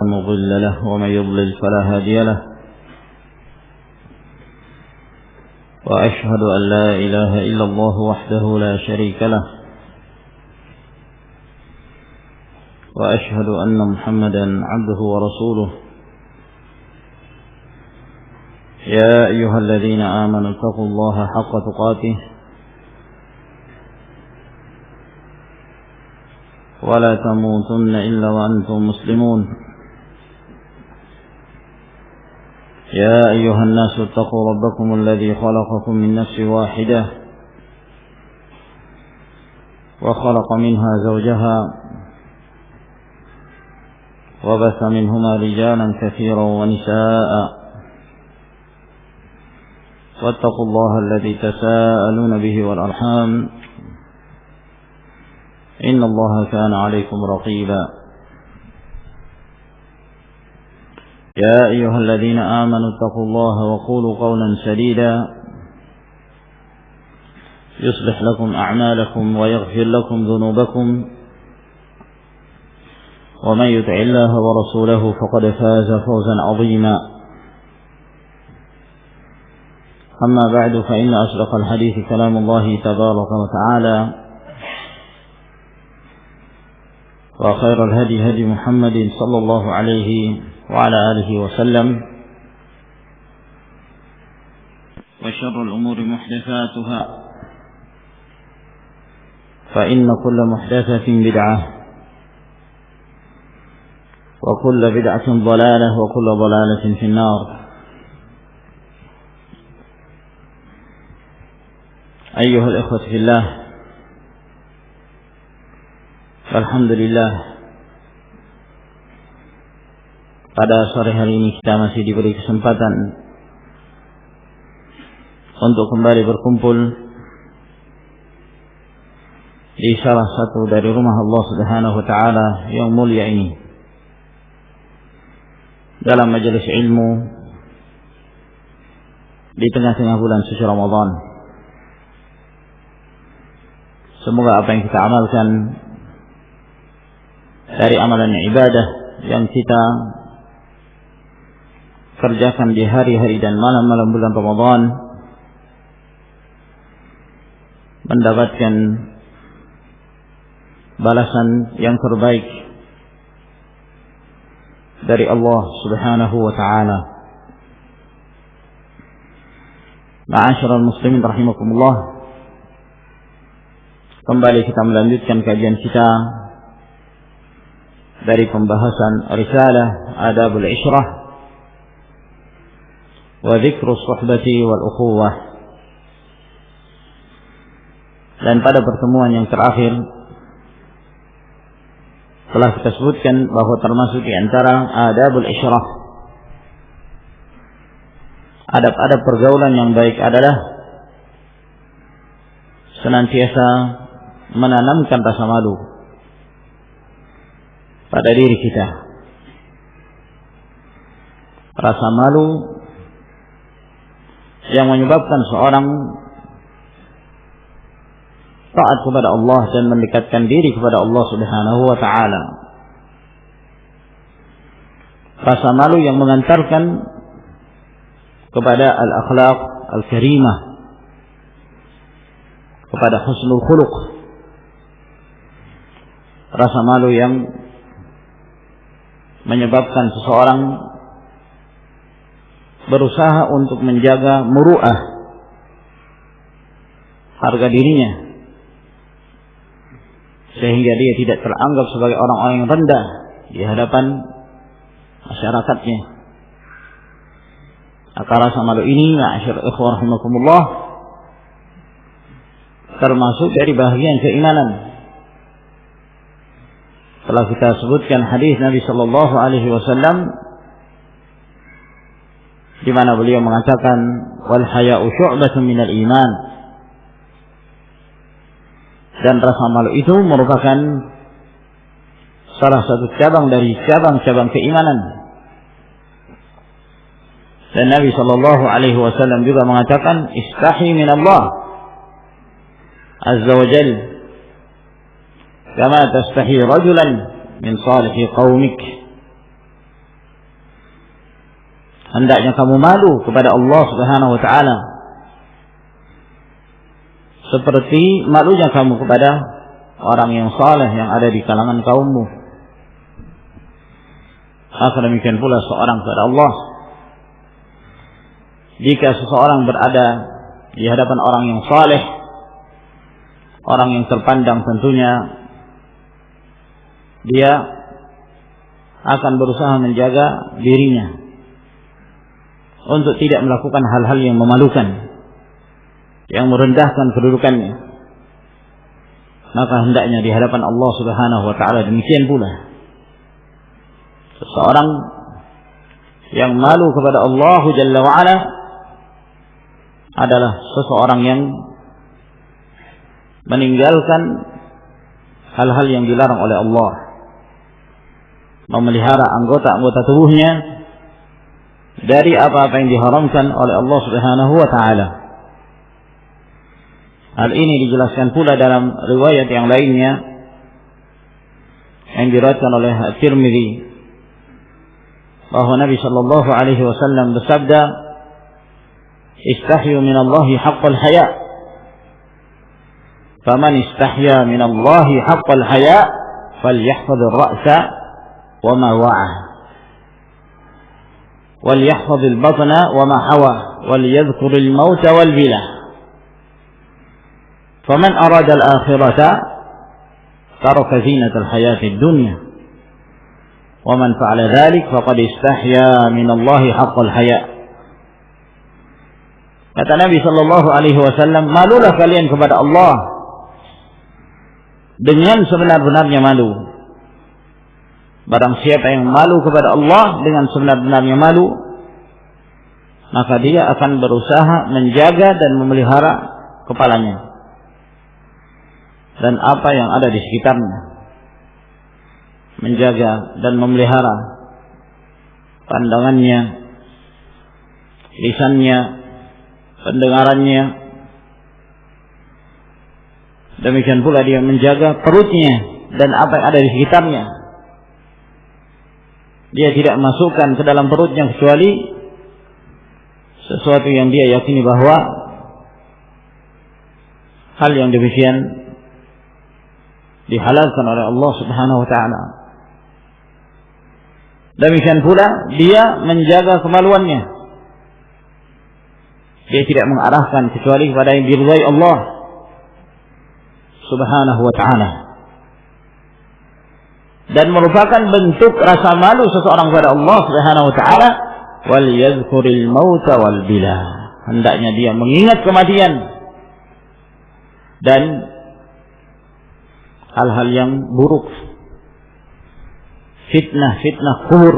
مضل له ومن يضلل فلا هادي له وأشهد أن لا إله إلا الله وحده لا شريك له وأشهد أن محمدا عبده ورسوله يا أيها الذين آمنوا اتقوا الله حق تقاته ولا تموتن إلا وأنتم مسلمون يا أيها الناس اتقوا ربكم الذي خلقكم من نفس واحدة وخلق منها زوجها وبث منهما رجالا كثيرا ونساء واتقوا الله الذي تساءلون به والأرحام إن الله كان عليكم رقيبا يا أيها الذين آمنوا اتقوا الله وقولوا قولا سديدا يصلح لكم أعمالكم ويغفر لكم ذنوبكم ومن يطع الله ورسوله فقد فاز فوزا عظيما أما بعد فإن أصدق الحديث كلام الله تبارك وتعالى وخير الهدي هدي محمد صلى الله عليه وعلى آله وسلم وشر الأمور محدثاتها فإن كل محدثة بدعة وكل بدعة ضلالة وكل ضلالة في النار. أيها الإخوة في الله، alhamdulillah, pada sore hari ini kita masih diberi kesempatan untuk kembali berkumpul di salah satu dari rumah Allah Subhanahu wa taala yang mulia ini dalam majelis ilmu di tengah-tengah bulan suci Ramadan. Semoga apa yang kita amalkan dari amalan ibadah yang kita kerjakan di hari-hari dan malam-malam bulan Ramadan mendapatkan balasan yang terbaik dari Allah Subhanahu wa taala. Ma'asyiral muslimin rahimakumullah, kembali kita melanjutkan kajian kita dari pembahasan risalah Adabul Ishrah wa Dzikrus Suhbati wal Ukhuwah. Dan pada pertemuan yang terakhir telah kita sebutkan bahwa termasuk di antara Adabul Ishrah, adab-adab pergaulan yang baik adalah senantiasa menanamkan rasa malu pada diri kita. Rasa malu yang menyebabkan seorang taat kepada Allah dan mendekatkan diri kepada Allah Subhanahu wa taala. Rasa malu yang mengantarkan kepada al-akhlaq al-karimah, kepada husnul khuluq. Rasa malu yang menyebabkan seseorang berusaha untuk menjaga muru'ah, harga dirinya, sehingga dia tidak teranggap sebagai orang-orang yang rendah di hadapan masyarakatnya. Maka rasa malu ini, ma'asyiral ikhwah rahimakumullah, termasuk dari bahagian keimanan. Telah kita sebutkan hadis Nabi sallallahu alaihi wasallam di mana beliau mengatakan wal haya'u syu'batun minal iman. Dan rasa malu itu merupakan salah satu cabang dari cabang-cabang keimanan. Dan Nabi sallallahu alaihi wasallam juga mengatakan istahi min Allah azza wa jalla kama tastahi rajulan min salihi qaumik. hendaknya kamu malu kepada Allah Subhanahu wa taala seperti malunya kamu kepada orang yang saleh yang ada di kalangan kaummu. Maka demikian pula seorang kepada Allah. Jika seseorang berada di hadapan orang yang saleh, orang yang terpandang, tentunya dia akan berusaha menjaga dirinya untuk tidak melakukan hal-hal yang memalukan, yang merendahkan kedudukannya. Maka hendaknya di hadapan Allah Subhanahu wa taala demikian pula. Seseorang yang malu kepada Allah Jalla wa Ala adalah seseorang yang meninggalkan hal-hal yang dilarang oleh Allah, memelihara anggota-anggota tubuhnya dari apa-apa yang diharamkan oleh Allah Subhanahu wa taala. Hal ini dijelaskan pula dalam riwayat yang lainnya yang diriwayatkan oleh At-Tirmidzi, bahwa Nabi sallallahu alaihi wasallam bersabda, "Istahyu min Allahi haqqal haya. Faman istahya min Allahi haqqal haya falyahfadhir ra'sa wa ma wa'ah. Walyahfadhil batna wa ma hawa. Walyadhkuril mauta wal bilah. Faman arada al-akhirata taraka zinatal hayatid dunya. Wa man fa'ala dhalik faqad istahya min Allahi haqqal haya." Kata Nabi sallallahu alaihi wasallam, malulah kalian kepada Allah dengan sebenar-benarnya malu. Barang siapa yang malu kepada Allah dengan sebenar-benarnya malu, maka dia akan berusaha menjaga dan memelihara kepalanya dan apa yang ada di sekitarnya, menjaga dan memelihara pandangannya, lisannya, pendengarannya. Demikian pula dia menjaga perutnya dan apa yang ada di sekitarnya. Dia tidak masukkan ke dalam perutnya kecuali sesuatu yang dia yakini bahwa hal yang demikian dihalalkan oleh Allah Subhanahu wa taala. Demikian pula dia menjaga kemaluannya. Dia tidak mengarahkan kecuali kepada yang diridhai Allah Subhanahu wa taala. Dan merupakan bentuk rasa malu seseorang kepada Allah Subhanahu wa taala, wal yadhkuril mauta wal bila. Hendaknya dia mengingat kematian dan hal-hal yang buruk, fitnah kubur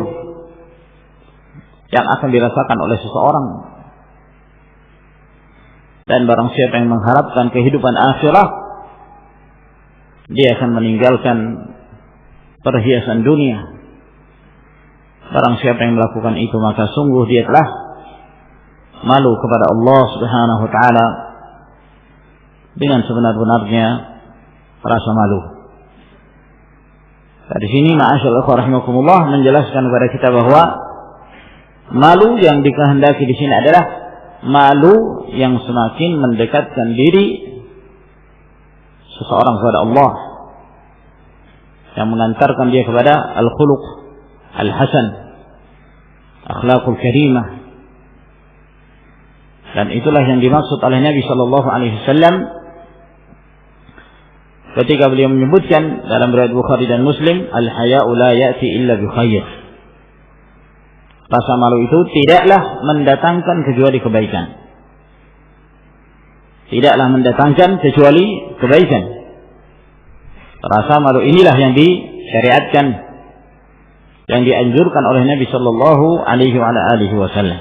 yang akan dirasakan oleh seseorang. Dan barang siapa yang mengharapkan kehidupan akhirat, dia akan meninggalkan perhiasan dunia. Barang siapa yang melakukan itu, maka sungguh dia telah malu kepada Allah Subhanahu wa taala dengan sebenar-benarnya rasa malu. Di sini ma'asyiral ikhwah rahimakumullah menjelaskan kepada kita bahwa malu yang dikehendaki di sini adalah malu yang semakin mendekatkan diri seseorang kepada Allah, yang mengantarkan dia kepada al-khuluq al-hasan, akhlaqul karimah. Dan itulah yang dimaksud oleh Nabi sallallahu alaihi wasallam ketika beliau menyebutkan dalam riwayat Bukhari dan Muslim, al-haya'u la ya'ti illa bi khair. Rasa malu itu tidaklah mendatangkan kecuali kebaikan. Tidaklah mendatangkan kecuali kebaikan. Rasa malu inilah yang disyariatkan, yang dianjurkan oleh Nabi sallallahu alaihi wasallam.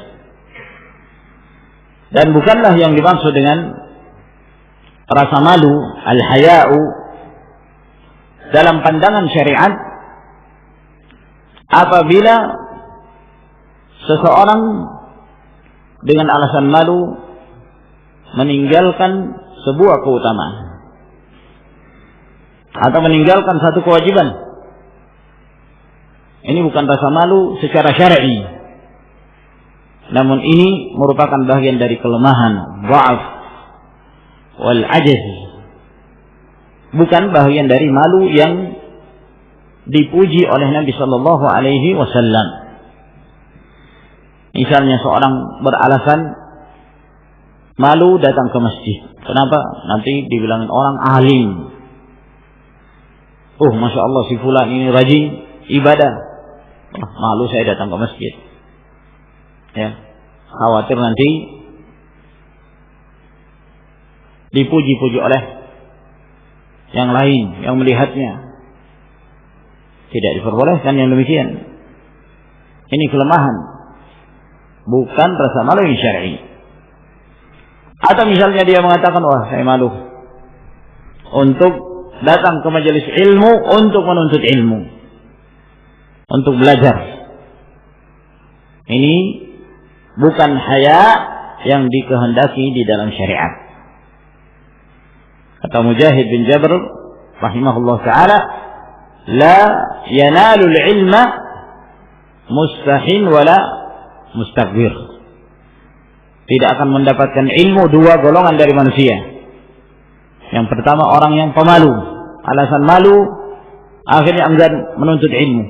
Dan bukanlah yang dimaksud dengan rasa malu al-haya'u dalam pandangan syariat apabila seseorang dengan alasan malu meninggalkan sebuah keutamaan atau meninggalkan satu kewajiban. Ini bukan rasa malu secara syar'i. namun ini merupakan bagian dari kelemahan, dha'af wal ajaz, bukan bagian dari malu yang dipuji oleh Nabi sallallahu alaihi wasallam. Misalnya seorang beralasan malu datang ke masjid. Kenapa? Nanti dibilangin orang alim. Oh, Masya Allah si fulan ini rajin ibadah. Oh, malu saya datang ke masjid. Ya, khawatir nanti dipuji-puji oleh yang lain yang melihatnya. Tidak diperbolehkan yang demikian. Ini kelemahan, bukan rasa malu yang syar'i. Atau misalnya dia mengatakan, wah saya malu untuk datang ke majelis ilmu untuk menuntut ilmu, untuk belajar. Ini bukan haya yang dikehendaki di dalam syariat. Kata Mujahid bin Jabr rahimahullah ta'ala, la yanalul ilma mustahin wala mustakbir. Tidak akan mendapatkan ilmu dua golongan dari manusia. Yang pertama orang yang pemalu, alasan malu akhirnya enggan menuntut ilmu.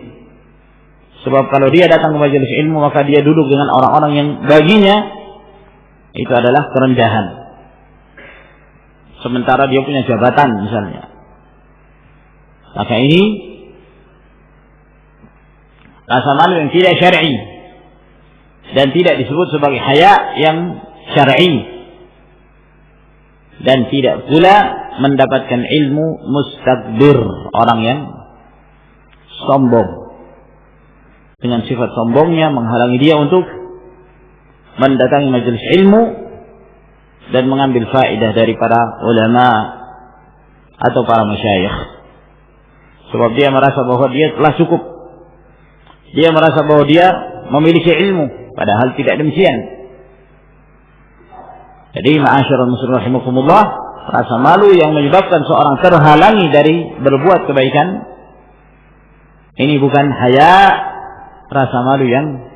Sebab kalau dia datang ke majelis ilmu maka dia duduk dengan orang-orang yang baginya itu adalah kerendahan. Sementara dia punya jabatan misalnya. Maka ini rasa malu yang tidak syar'i dan tidak disebut sebagai haya yang syar'i, dan tidak pula mendapatkan ilmu mustakbir, orang yang sombong. Dengan sifat sombongnya menghalangi dia untuk mendatangi majelis ilmu dan mengambil faedah dari para ulama atau para masyayikh. Sebab dia merasa bahwa dia telah cukup. Dia merasa bahwa dia memiliki ilmu, padahal tidak demikian. Jadi ma'asyiral muslimin rahimakumullah, rasa malu yang menyebabkan seorang terhalangi dari berbuat kebaikan, ini bukan haya, rasa malu yang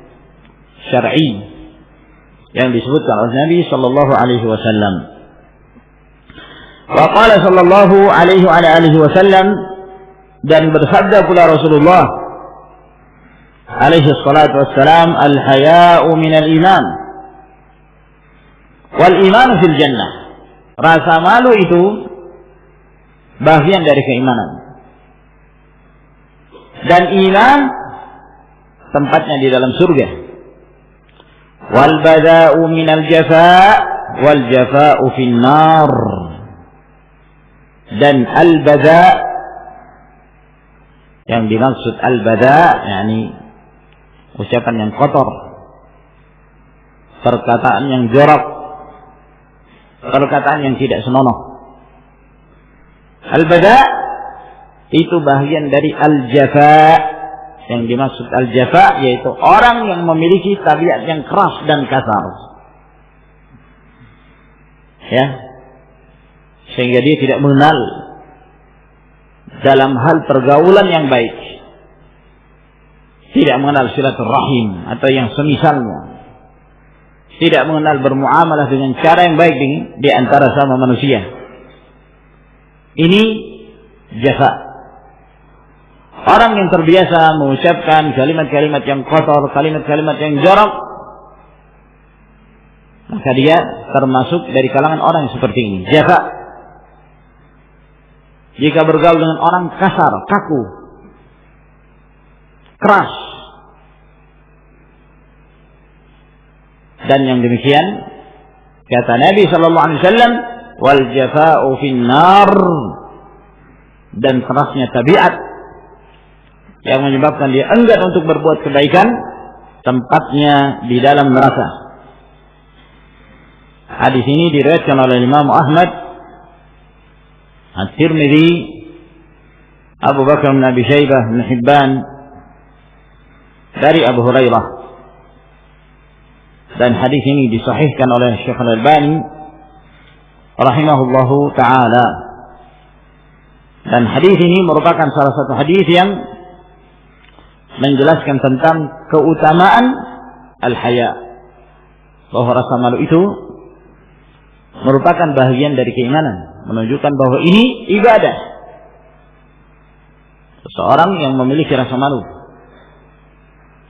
syar'i yang disebutkan oleh Nabi sallallahu alaihi wasallam. Wa qala sallallahu alaihi wasallam, dan bersabda pula Rasulullah alaihi salatu wassalam, al-haya'u minal iman wal iman fil jannah. Rasa malu itu bagian dari keimanan, dan iman tempatnya di dalam surga. Wal bada'u minal jafa' wal jafa'u fin nar. Dan al-bada', yang dimaksud al-bada' yakni ucapan yang kotor, perkataan yang jorok, perkataan yang tidak senonoh. Al-bada' itu bagian dari al-jafa'. Yang dimaksud al-jafa' yaitu orang yang memiliki tabiat yang keras dan kasar. Ya. Sehingga dia tidak mengenal dalam hal pergaulan yang baik. Tidak mengenal silaturahim atau yang semisalnya. Tidak mengenal bermuamalah dengan cara yang baik di antara sama manusia. Ini jafa'. Orang yang terbiasa mengucapkan kalimat-kalimat yang kotor, kalimat-kalimat yang jorok, maka dia termasuk dari kalangan orang yang seperti ini, jafa. Jika bergaul dengan orang kasar, kaku, keras, dan yang demikian kata Nabi sallallahu alaihi wasallam, wal jafa'u fin nar, dan kerasnya tabiat yang menyebabkan dia enggan untuk berbuat kebaikan, tempatnya di dalam neraka. Hadis ini diriwayatkan oleh Imam Ahmad, At-Tirmidzi, Abu Bakar bin Abi Syaibah, bin Hibban, dari Abu Hurairah. Dan hadis ini disahihkan oleh Syekh Al-Albani rahimahullahu taala. Dan hadis ini merupakan salah satu hadis yang menjelaskan tentang keutamaan al-haya, bahwa rasa malu itu merupakan bagian dari keimanan, menunjukkan bahwa ini ibadah. Seseorang yang memiliki rasa malu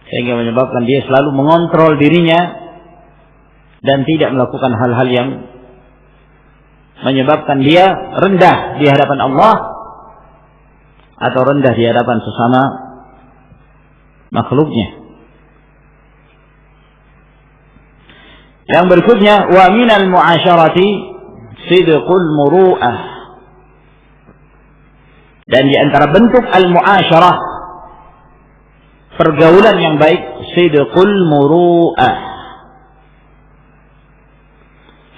sehingga menyebabkan dia selalu mengontrol dirinya dan tidak melakukan hal-hal yang menyebabkan dia rendah di hadapan Allah atau rendah di hadapan sesama makhluknya. Yang berikutnya, wa minal mu'asyarati sidqul muru'ah. Dan di antara bentuk al-mu'asyarah, pergaulan yang baik, sidqul muru'ah,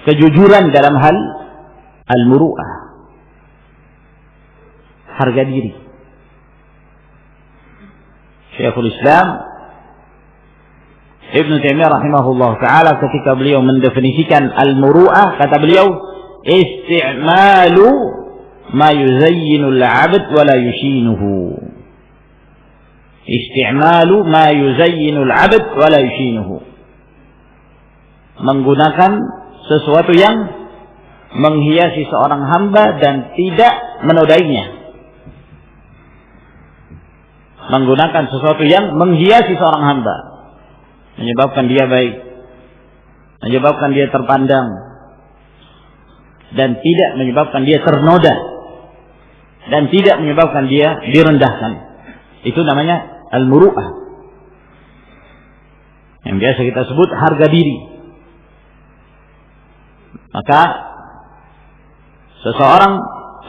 kejujuran dalam hal al-muru'ah, harga diri. Syekhul Islam Ibnu Taimiyah rahimahullah ta'ala ketika beliau mendefinisikan al-muru'ah, kata beliau, isti'malu ma yuzayyinu al-'abd wa la yushinuhu. Isti'malu ma yuzayyinu al-'abd wa la yushinuhu. Menggunakan sesuatu yang menghiasi seorang hamba dan tidak menodainya. Menggunakan sesuatu yang menghiasi seorang hamba, menyebabkan dia baik, menyebabkan dia terpandang, dan tidak menyebabkan dia ternoda, dan tidak menyebabkan dia direndahkan. Itu namanya al-muru'ah, yang biasa kita sebut harga diri. Maka seseorang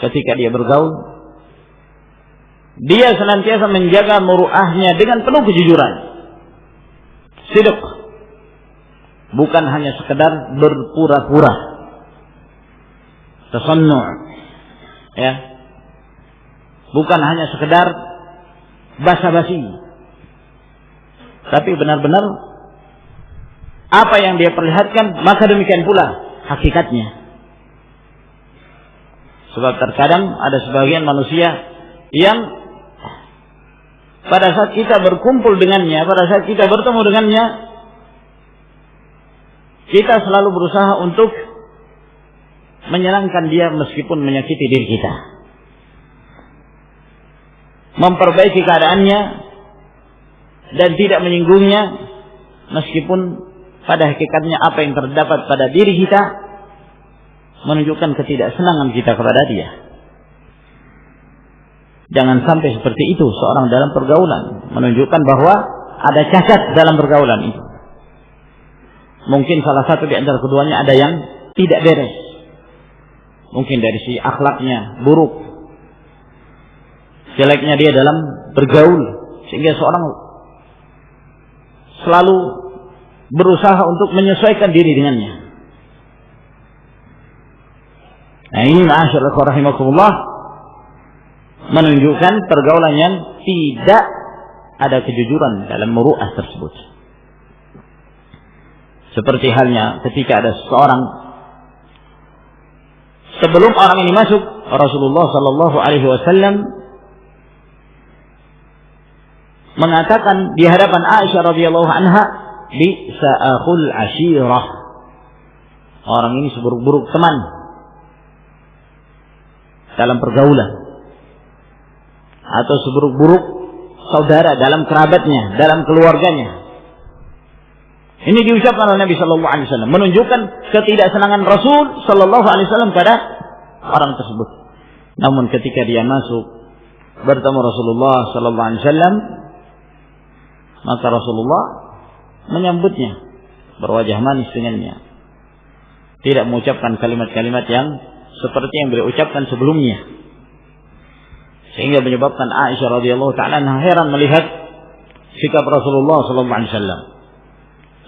ketika dia bergaul, dia senantiasa menjaga muru'ahnya dengan penuh kejujuran. Sidq, bukan hanya sekedar berpura-pura, tasannu', ya, bukan hanya sekedar basa-basi, tapi benar-benar apa yang dia perlihatkan maka demikian pula hakikatnya. Sebab terkadang ada sebagian manusia yang pada saat kita berkumpul dengannya, pada saat kita bertemu dengannya, kita selalu berusaha untuk menyenangkan dia meskipun menyakiti diri kita, memperbaiki keadaannya dan tidak menyinggungnya meskipun pada hakikatnya apa yang terdapat pada diri kita menunjukkan ketidaksenangan kita kepada dia. Jangan sampai seperti itu seorang dalam pergaulan, menunjukkan bahwa ada cacat dalam pergaulan itu. Mungkin salah satu di antara keduanya ada yang tidak beres. Mungkin dari si akhlaknya buruk, jeleknya dia dalam bergaul, sehingga seorang selalu berusaha untuk menyesuaikan diri dengannya. Nah ini ma'asyarul rahimakumullah, menunjukkan pergaulan yang tidak ada kejujuran dalam muru'ah tersebut. Seperti halnya ketika ada seseorang, sebelum orang ini masuk, Rasulullah sallallahu alaihi wasallam mengatakan di hadapan Aisyah radhiyallahu anha, bi'sa akhul ashirah. Orang ini seburuk-buruk teman dalam pergaulan, atau seburuk-buruk saudara dalam kerabatnya, dalam keluarganya. Ini diucapkan oleh Nabi Sallallahu Alaihi Wasallam, menunjukkan ketidaksenangan Rasul Sallallahu Alaihi Wasallam pada orang tersebut. Namun ketika dia masuk bertemu Rasulullah Sallallahu Alaihi Wasallam, maka Rasulullah menyambutnya berwajah manis dengannya, tidak mengucapkan kalimat-kalimat yang seperti yang beliau ucapkan sebelumnya. Sehingga menyebabkan Aisyah radhiyallahu ta'ala heran melihat sikap Rasulullah sallallahu alaihi wasallam.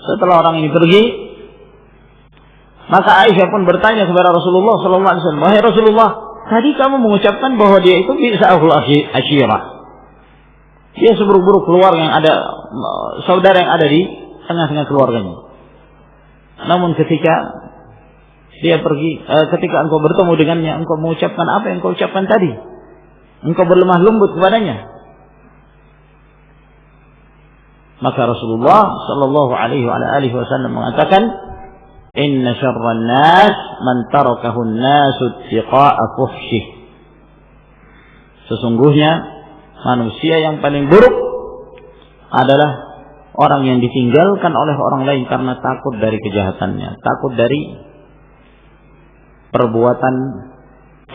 Setelah orang ini pergi, maka Aisyah pun bertanya kepada Rasulullah sallallahu alaihi wasallam, "Wahai Rasulullah, tadi kamu mengucapkan bahwa dia itu bi'sa'ul ashirah. Dia seburuk-buruk keluarga yang ada, saudara yang ada di tengah-tengah keluarganya. Namun ketika dia pergi, ketika engkau bertemu dengannya, engkau mengucapkan apa yang engkau ucapkan tadi? Engkau berlemah lembut kepadanya." Maka Rasulullah sallallahu alaihi wasallam mengatakan, Inna syarran nas man tarakahun nasu tiqa'a fuhsyih. Sesungguhnya manusia yang paling buruk adalah orang yang ditinggalkan oleh orang lain karena takut dari kejahatannya, takut dari perbuatan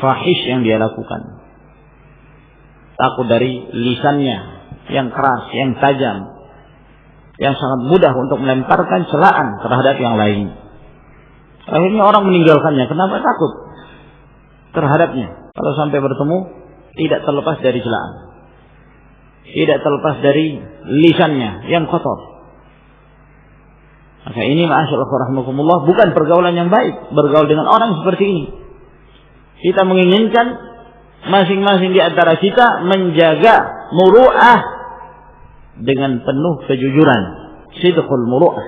fahish yang dia lakukan, takut dari lisannya yang keras, yang tajam, yang sangat mudah untuk melemparkan celaan terhadap yang lain. Akhirnya orang meninggalkannya. Kenapa? Takut terhadapnya. Kalau sampai bertemu, tidak terlepas dari celaan, tidak terlepas dari lisannya yang kotor. Maka ini ma'asyaallah rahimakumullah bukan pergaulan yang baik, bergaul dengan orang seperti ini. Kita menginginkan masing-masing di antara kita menjaga muru'ah dengan penuh kejujuran, sidqul muru'ah,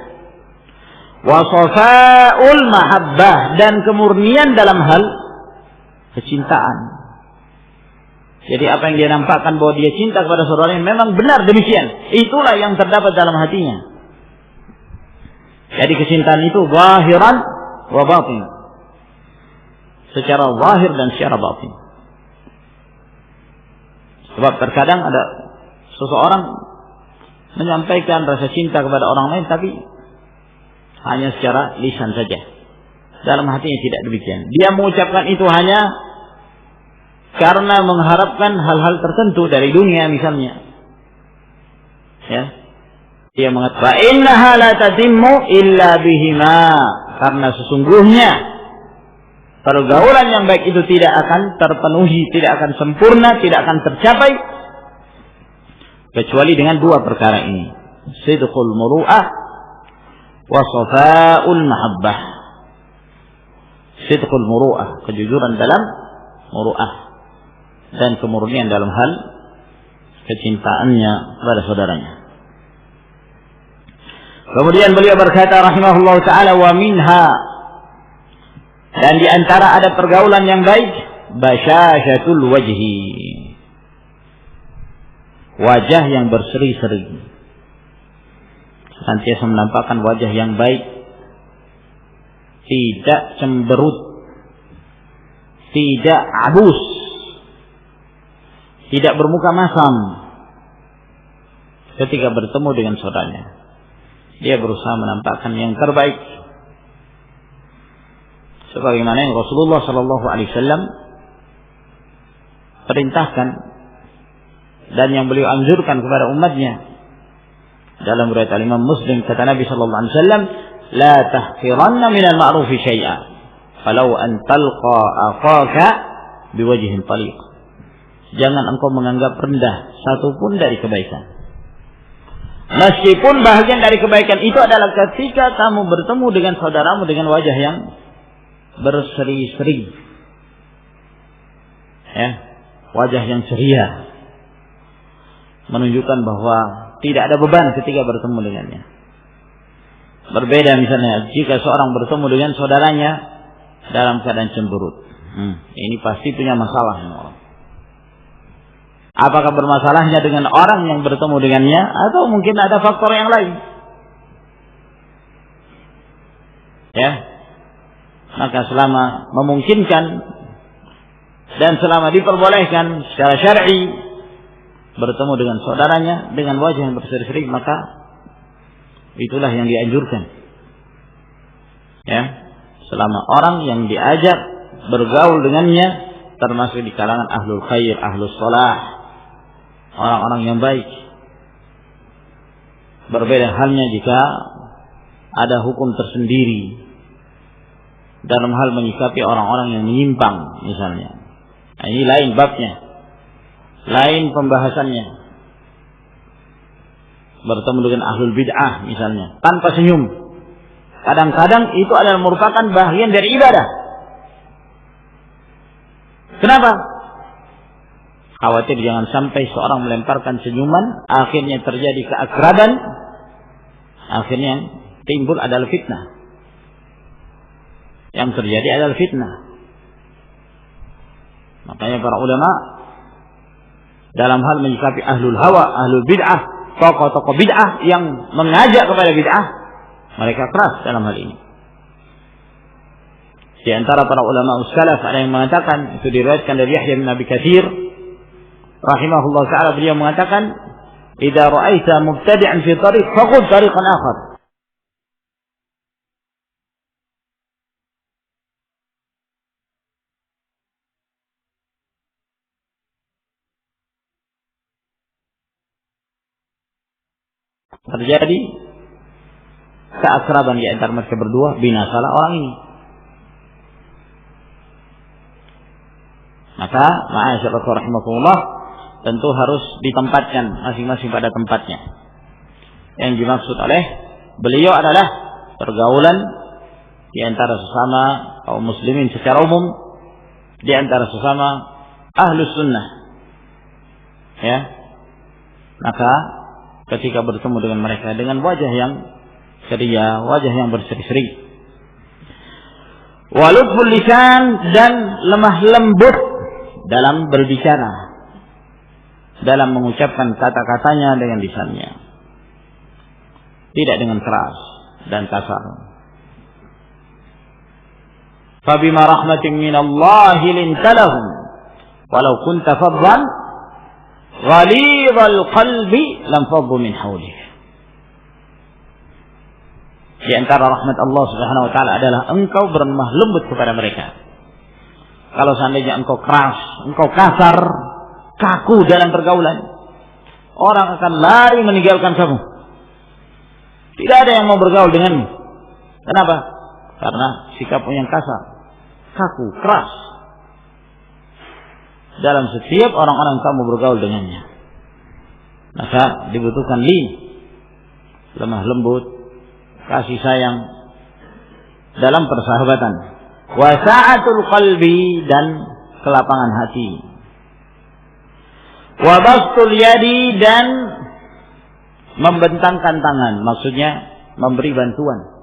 wa shafa'ul mahabbah, dan kemurnian dalam hal kecintaan. Jadi apa yang dia nampakkan bahwa dia cinta kepada saudaranya memang benar demikian, itulah yang terdapat dalam hatinya. Jadi kecintaan itu zahiran wa batin, secara zahir dan secara batin. Sebab terkadang ada seseorang menyampaikan rasa cinta kepada orang lain tapi hanya secara lisan saja, dalam hatinya tidak demikian. Dia mengucapkan itu hanya karena mengharapkan hal-hal tertentu dari dunia misalnya. Ya. Dia mengatakan innaha la tatimmu illa bihima, karena sesungguhnya pergaulan yang baik itu tidak akan terpenuhi, tidak akan sempurna, tidak akan tercapai kecuali dengan dua perkara ini, sidqul muru'ah wa shafa'ul mahabbah. Sidqul muru'ah, kejujuran dalam muru'ah, dan kemurnian dalam hal kecintaannya kepada saudaranya. Kemudian beliau berkata rahimahullah ta'ala, wa minha, dan di antara ada pergaulan yang baik, basyasyatul wajhi, wajah yang berseri-seri, senantiasa menampakkan wajah yang baik, tidak cemberut, tidak abus, tidak bermuka masam. Ketika bertemu dengan saudaranya, dia berusaha menampakkan yang terbaik, sebagaimana yang Rasulullah sallallahu alaihi wasallam perintahkan dan yang beliau anjurkan kepada umatnya. Dalam riwayat Imam Muslim kata Nabi sallallahu alaihi wasallam, la tahqiranna minal ma'rufi syai'a falau an talqa akhaka biwajhin taliq. Jangan engkau menganggap rendah satu pun dari kebaikan, meskipun bahagian dari kebaikan itu adalah ketika kamu bertemu dengan saudaramu dengan wajah yang berseri-seri, ya, wajah yang ceria, menunjukkan bahwa tidak ada beban ketika bertemu dengannya. Berbeda misalnya jika seorang bertemu dengan saudaranya dalam keadaan cemberut, ini pasti punya masalah. Apakah bermasalahnya dengan orang yang bertemu dengannya, atau mungkin ada faktor yang lain? Ya, maka selama memungkinkan dan selama diperbolehkan secara syar'i bertemu dengan saudaranya dengan wajah yang berseri-seri, maka itulah yang dianjurkan. Ya, selama orang yang diajak bergaul dengannya termasuk di kalangan ahlul khair, ahlus salah, orang-orang yang baik. Berbeda halnya jika ada hukum tersendiri dalam hal menyikapi orang-orang yang menyimpang misalnya. Nah, ini lain babnya, lain pembahasannya. Bertemu dengan ahlul bid'ah misalnya tanpa senyum, kadang-kadang itu adalah merupakan bagian dari ibadah. Kenapa? Khawatir jangan sampai seorang melemparkan senyuman, akhirnya terjadi keakraban, akhirnya yang timbul adalah fitnah. Yang terjadi adalah fitnah. Makanya para ulama dalam hal menyikapi ahlul hawa, ahlul bid'ah, tokoh-tokoh bid'ah yang mengajak kepada bid'ah, mereka keras dalam hal ini. Di antara para ulama salaf ada yang mengatakan, itu diriwayatkan dari Yahya bin Abi Katsir rahimahullah taala, beliau mengatakan, "Idza ra'aita mubtadi'an fi tariq faqud tariqan akhar." Terjadi keakraban di antara mereka berdua, binasalah orang ini. Maka ma'asyiral rahimakumullah, tentu harus ditempatkan masing-masing pada tempatnya. Yang dimaksud oleh beliau adalah pergaulan di antara sesama kaum muslimin secara umum, di antara sesama ahlus sunnah. Ya. Maka ketika bertemu dengan mereka dengan wajah yang ceria, wajah yang berseri-seri, walutful lisan, dan lemah lembut dalam berbicara, dalam mengucapkan kata-katanya dengan lisannya, tidak dengan keras dan kasar. Fabima rahmatin minallahi lintalahum walau kunta faddan ghalidhal qalbi lam faddu min hawlik. Di antara rahmat Allah Subhanahu wa taala adalah engkau berlemah lembut kepada mereka. Kalau seandainya engkau keras, engkau kasar, kaku dalam pergaulan, orang akan lari meninggalkan kamu. Tidak ada yang mau bergaul denganmu. Kenapa? Karena sikapmu yang kasar, kaku, keras dalam setiap orang-orang kamu bergaul dengannya. Maka dibutuhkan lemah lembut, kasih sayang dalam persahabatan, wasa'atul qalbi, dan kelapangan hati, wabastul yadi, dan membentangkan tangan, maksudnya memberi bantuan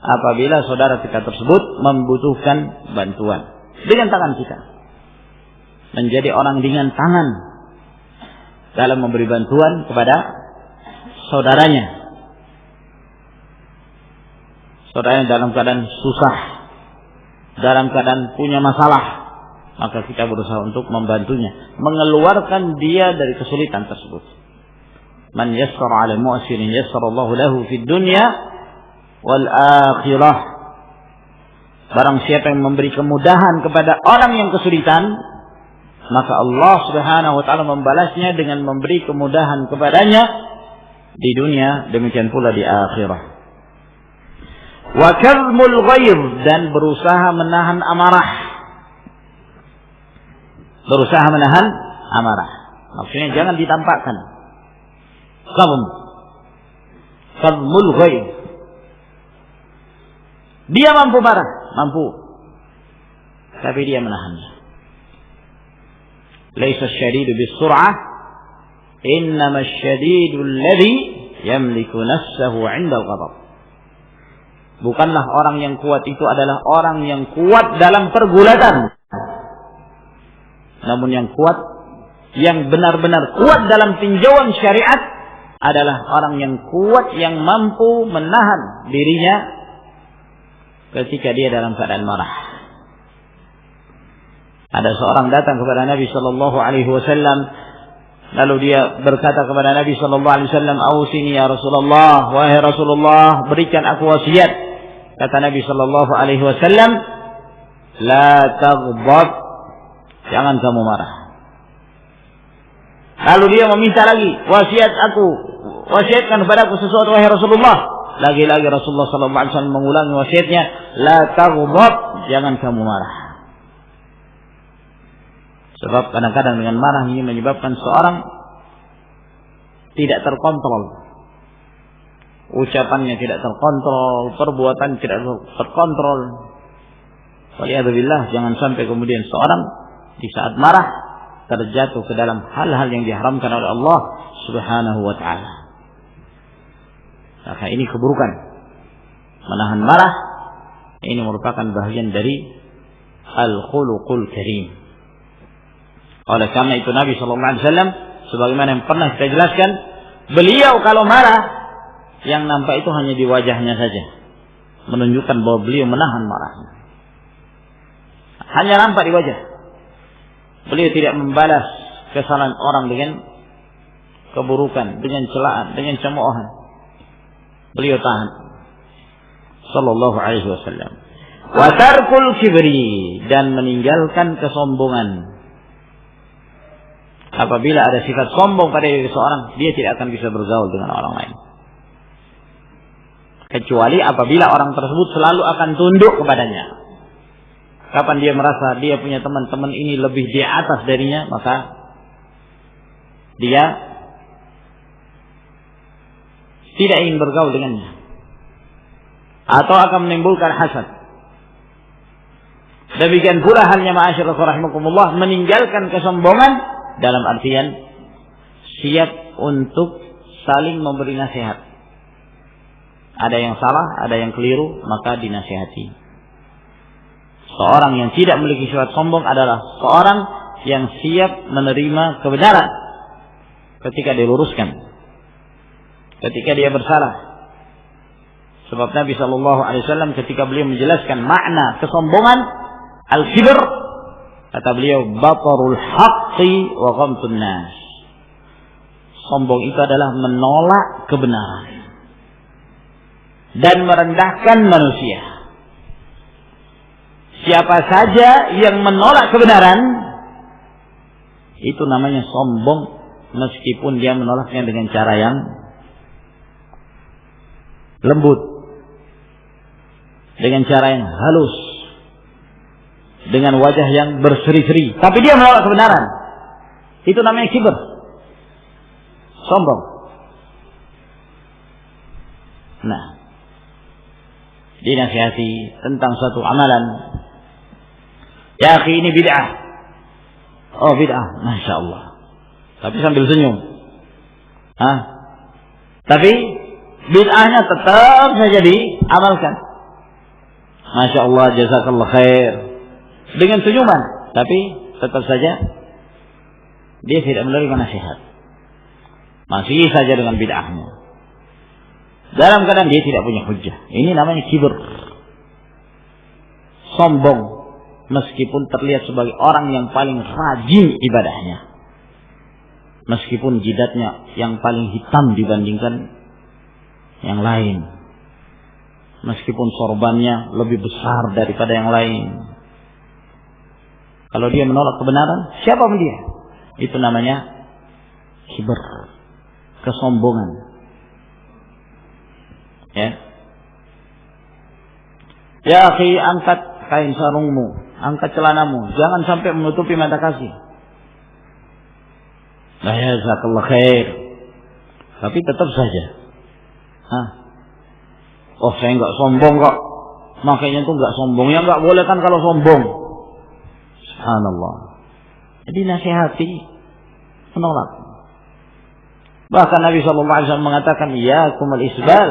apabila saudara kita tersebut membutuhkan bantuan dengan tangan kita. Menjadi orang ringan tangan dalam memberi bantuan kepada saudaranya. Saudaranya dalam keadaan susah, dalam keadaan punya masalah, maka kita berusaha untuk membantunya, mengeluarkan dia dari kesulitan tersebut. Man yassara 'ala mu'sirin yassarallahu lahu fid dunya wal akhirah. Barang siapa yang memberi kemudahan kepada orang yang kesulitan, maka Allah Subhanahu wa taala membalasnya dengan memberi kemudahan kepadanya di dunia, demikian pula di akhirat. Wa kadhmul ghair, dan berusaha menahan amarah. Berusaha menahan amarah. Maksudnya jangan ditampakkan. Kadhmul ghair. Dia mampu marah, mampu, tapi dia menahannya. Laisa asy-syadidu bis-sur'ah, innama asy-syadidu alladhi yamliku nafsahu 'inda al-ghadab. Bukanlah orang yang kuat itu adalah orang yang kuat dalam pergulatan. Namun yang kuat, yang benar-benar kuat dalam tinjauan syariat adalah orang yang kuat, yang mampu menahan dirinya ketika dia dalam keadaan marah. Ada seorang datang kepada Nabi sallallahu alaihi wasallam, lalu dia berkata kepada Nabi sallallahu alaihi wasallam, "Ausini ya Rasulullah, wahai Rasulullah, berikan aku wasiat." Kata Nabi sallallahu alaihi wasallam, "La taghdab." Jangan kamu marah. Lalu dia meminta lagi, "Wasiat aku, wasiatkan kepadaku sesuatu wahai Rasulullah." Lagi-lagi Rasulullah sallallahu alaihi wasallam mengulangi wasiatnya, "La taghdab." Jangan kamu marah. Sebab kadang-kadang dengan marah ini menyebabkan seorang tidak terkontrol. Ucapannya tidak terkontrol, perbuatan tidak terkontrol. Waliyadzubillah, jangan sampai kemudian seorang di saat marah terjatuh ke dalam hal-hal yang diharamkan oleh Allah Subhanahu wa ta'ala. Maka ini keburukan. Menahan marah ini merupakan bagian dari al-khuluqul karim. Oleh karena itu Nabi SAW, sebagaimana yang pernah kita jelaskan, beliau kalau marah, yang nampak itu hanya di wajahnya saja, menunjukkan bahwa beliau menahan marahnya. hanya nampak di wajah. Beliau tidak membalas kesalahan orang dengan keburukan, dengan celaan, dengan cemoohan. Beliau tahan. Sallallahu alaihi wasallam. Wa tarkul kibri, dan meninggalkan kesombongan. Apabila ada sifat sombong pada diri seorang, dia tidak akan bisa bergaul dengan orang lain. Kecuali apabila orang tersebut selalu akan tunduk kepadanya. Kapan dia merasa dia punya teman-teman ini lebih di atas darinya, maka dia tidak ingin bergaul dengannya, atau akan menimbulkan hasad. Demikian pula halnya ma'asyiral rahimakumullah, meninggalkan kesombongan dalam artian siap untuk saling memberi nasihat. Ada yang salah, ada yang keliru, maka dinasihati. Seorang yang tidak memiliki sifat sombong adalah seorang yang siap menerima kebenaran ketika diluruskan, ketika dia bersalah. Sebab Nabi Shallallahu Alaihi Wasallam ketika beliau menjelaskan makna kesombongan, al-kibr, kata beliau, batarul haqqi wa ghamtun nas. Sombong itu adalah menolak kebenaran dan merendahkan manusia. Siapa saja yang menolak kebenaran, itu namanya sombong, meskipun dia menolaknya dengan cara yang lembut, dengan cara yang halus, dengan wajah yang berseri-seri, tapi dia menolak kebenaran. Itu namanya kibr, sombong. Nah, dinasihati tentang suatu amalan, ya akhi ini bid'ah. Oh bid'ah, Masya Allah. Tapi sambil senyum. Tapi bid'ahnya tetap saja diamalkan. Masya Allah, jazakallah khair. Dengan senyuman. Tapi tetap saja dia tidak menerima nasihat. Masih saja dengan bid'ahnya. Dalam keadaan dia tidak punya hujjah. Ini namanya kibr. Sombong. Meskipun terlihat sebagai orang yang paling rajin ibadahnya, meskipun jidatnya yang paling hitam dibandingkan yang lain, meskipun sorbannya lebih besar daripada yang lain, kalau dia menolak kebenaran, siapa pun dia, itu namanya kibr, kesombongan. Ya akhi, angkat kain sarungmu, angkat celanamu, jangan sampai menutupi mata kaki. Nah, jazakallah khair. Tapi tetap saja. Oh, saya enggak sombong kok. Makanya itu enggak sombong. Ya enggak boleh kan kalau sombong. Subhanallah. Jadi nasihati, menolak. Bahkan Nabi SAW mengatakan, iyakum al-isbal.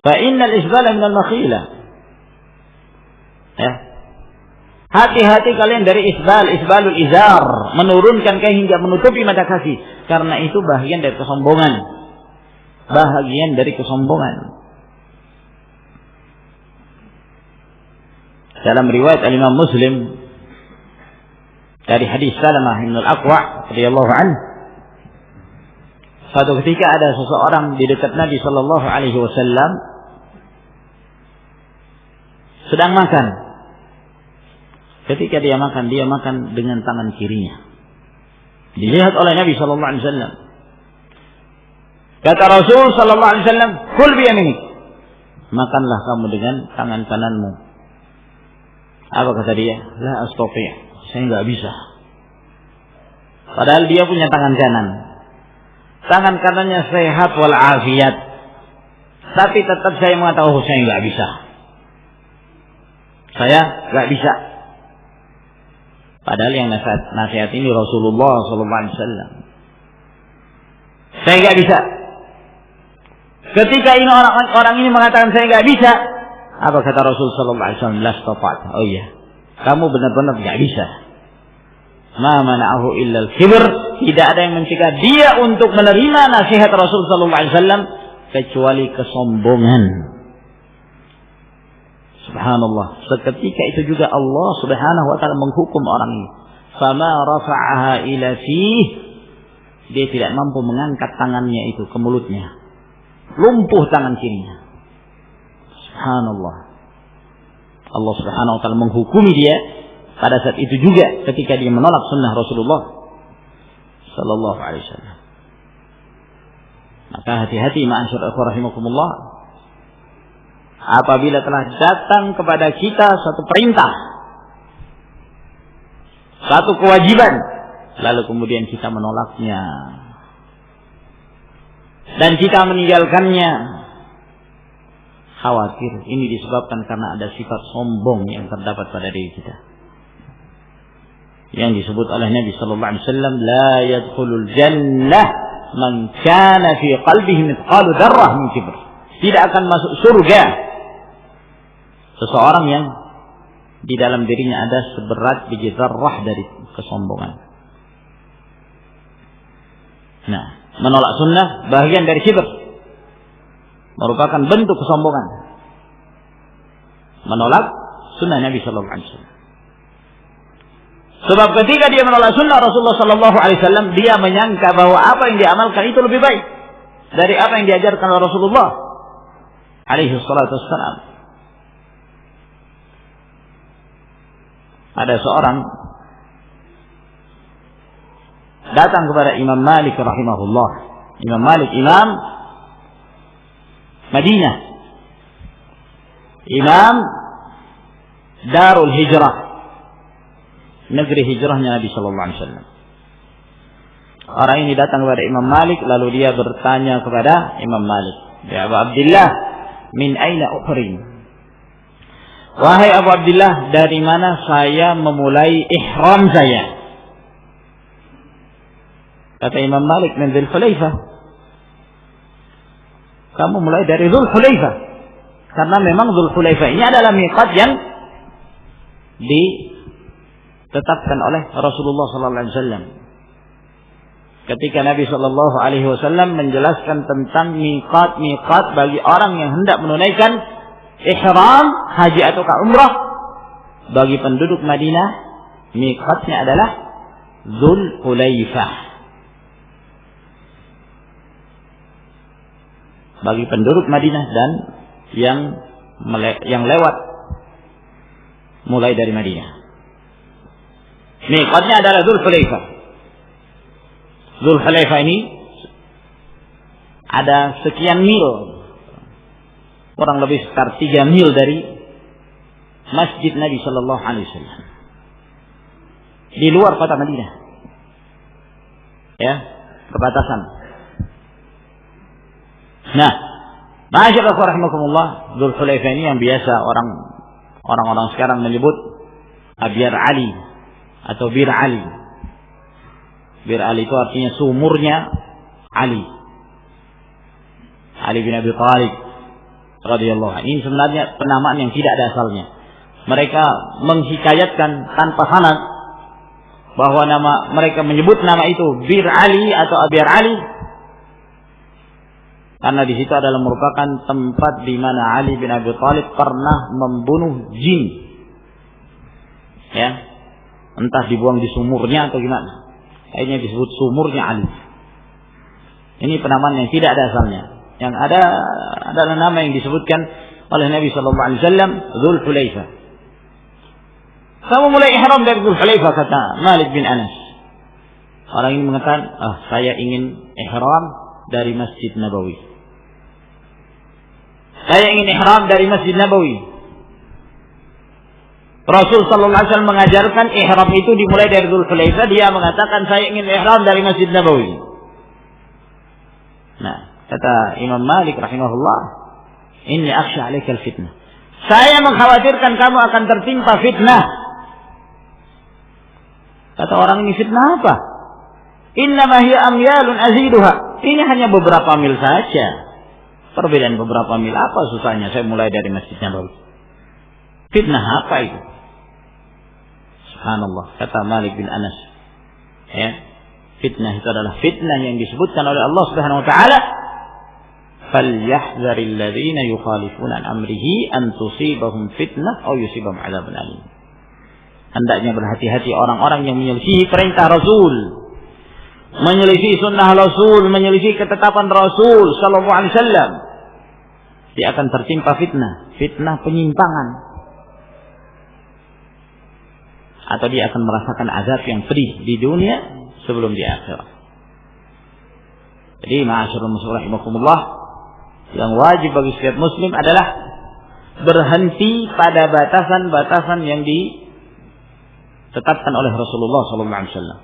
Fa innal isbala minal makhila. Ya. Hati-hati kalian dari isbalul izar, menurunkan kain hingga menutupi mata kaki, karena itu bagian dari kesombongan. Bagian dari kesombongan. Dalam riwayat Imam Muslim dari hadis Salamah bin Al-Aqwa radhiyallahu anhu, suatu ketika ada seseorang di dekat Nabi sallallahu alaihi wasallam sedang makan. Ketika dia makan dengan tangan kirinya. Dilihat oleh Nabi sallallahu alaihi wasallam. Kata Rasul sallallahu alaihi wasallam, "Kul bi yaminik." Makanlah kamu dengan tangan kananmu. Apa kata dia? La astati'. Saya enggak bisa. Padahal dia punya tangan kanan. Tangan kanannya sehat wal afiat. Tapi tetap saya mengatakan, "Oh, saya enggak bisa." Saya enggak bisa. Padahal yang nasihat ini Rasulullah SAW. Saya nggak bisa. Ketika ini orang ini mengatakan saya nggak bisa, apa kata Rasulullah SAW? Las tafat. Oh iya, kamu benar-benar nggak bisa. Ma mana'ahu illa al-kibr. Tidak ada yang mencegah dia untuk menerima nasihat Rasulullah SAW kecuali kesombongan. Subhanallah. Seketika itu juga Allah Subhanahu wa taala menghukum orang ini. Fama rafa'aha ila fih. Dia tidak mampu mengangkat tangannya itu ke mulutnya. Lumpuh tangan kirinya. Subhanallah. Allah Subhanahu wa taala menghukumi dia pada saat itu juga ketika dia menolak sunnah Rasulullah sallallahu alaihi wasallam. Maka hati-hati ma'asyiral rahimakumullah. Apabila telah datang kepada kita satu perintah, satu kewajiban, lalu kemudian kita menolaknya dan kita meninggalkannya, khawatir ini disebabkan karena ada sifat sombong yang terdapat pada diri kita, yang disebut oleh Nabi sallallahu alaihi wasallam, la yadkhulul jannah man kana fi qalbihi mithqalu dzarrah min kibr. Tidak akan masuk surga seseorang yang di dalam dirinya ada seberat biji zarrah dari kesombongan. Nah, menolak sunnah bagian dari kibr, merupakan bentuk kesombongan. Menolak sunnah Nabi sallallahu alaihi wasallam. Sebab ketika dia menolak sunnah Rasulullah sallallahu alaihi wasallam, dia menyangka bahwa apa yang diamalkan itu lebih baik dari apa yang diajarkan oleh Rasulullah alaihi salatu wassalam. Ada seorang datang kepada Imam Malik rahimahullah. Imam Malik, imam Madinah, imam Darul Hijrah, negeri hijrahnya Nabi sallallahu alaihi wasallam. Orang ini datang kepada Imam Malik, lalu dia bertanya kepada Imam Malik, "Ya Abu Abdullah, min aina uhrim?" Wahai Abu Abdullah, dari mana saya memulai ihram saya? Kata Imam Malik, min Dzul Hulaifah. Kamu mulai dari Dzul Hulaifah. Karena memang Dzul Hulaifah ini adalah miqat yang ditetapkan oleh Rasulullah sallallahu alaihi wasallam. Ketika Nabi sallallahu alaihi wasallam menjelaskan tentang miqat bagi orang yang hendak menunaikan ihram haji atau umrah, bagi penduduk Madinah miqatnya adalah Dzul Hulaifah. Bagi penduduk Madinah dan yang lewat mulai dari Madinah, miqatnya adalah Dzul Hulaifah. Dzul Hulaifah ini ada sekian mil, kurang lebih sekitar 3 mil dari Masjid Nabi sallallahu alaihi wasallam, di luar kota Madinah. Ya, perbatasan. Nah, ma'asyiral rahimakumullah, Dzul Hulaifah ini yang biasa orang-orang sekarang menyebut Abyar Ali atau Bir Ali. Bir Ali itu artinya sumurnya Ali bin Abi Thalib radhiyallahu anhu. Ini sebenarnya penamaan yang tidak ada asalnya. Mereka menghikayatkan tanpa sanad bahwa mereka menyebut nama itu Bir Ali atau Abyar Ali karena di situ adalah merupakan tempat di mana Ali bin Abi Thalib pernah membunuh jin. Ya. Entah dibuang di sumurnya atau gimana. Akhirnya disebut sumurnya Ali. Ini penamaan yang tidak ada asalnya. Yang ada adalah nama yang disebutkan oleh Nabi sallallahu alaihi wasallam, Dzul Hulaifah. Kamu mulai ihram dari Dzul Hulaifah, kata Malik bin Anas. Orang ini mengatakan, saya ingin ihram dari Masjid Nabawi. Saya ingin ihram dari Masjid Nabawi. Rasul sallallahu alaihi wasallam mengajarkan ihram itu dimulai dari Dzul Hulaifah. Dia mengatakan saya ingin ihram dari Masjid Nabawi. Nah, kata Imam Malik rahimahullah, inni akhsha 'alaikal fitnah. Saya mengkhawatirkan kamu akan tertimpa fitnah. Kata orang ini, fitnah apa? Innama hiya amyalun aziduha. Ini hanya beberapa mil saja. Perbedaan beberapa mil, apa susahnya saya mulai dari Masjid Nabawi? Fitnah apa itu? Subhanallah, kata Malik bin Anas. Ya, fitnah itu adalah fitnah yang disebutkan oleh Allah Subhanahu wa taala. falyahzaril ladzina yukhalifuna an amrihi an tusibahum fitnah aw yusibahum 'adzabun alim. Hendaknya berhati-hati orang-orang yang menyelisihi perintah Rasul, menyelisihi sunnah Rasul, menyelisihi ketetapan Rasul sallallahu alaihi wasallam. Dia akan tertimpa fitnah penyimpangan. Atau dia akan merasakan azab yang pedih di dunia sebelum di akhirat. Jadi ma'asyiral muslimin rahimakumullah, yang wajib bagi setiap muslim adalah berhenti pada batasan-batasan yang ditetapkan oleh Rasulullah SAW.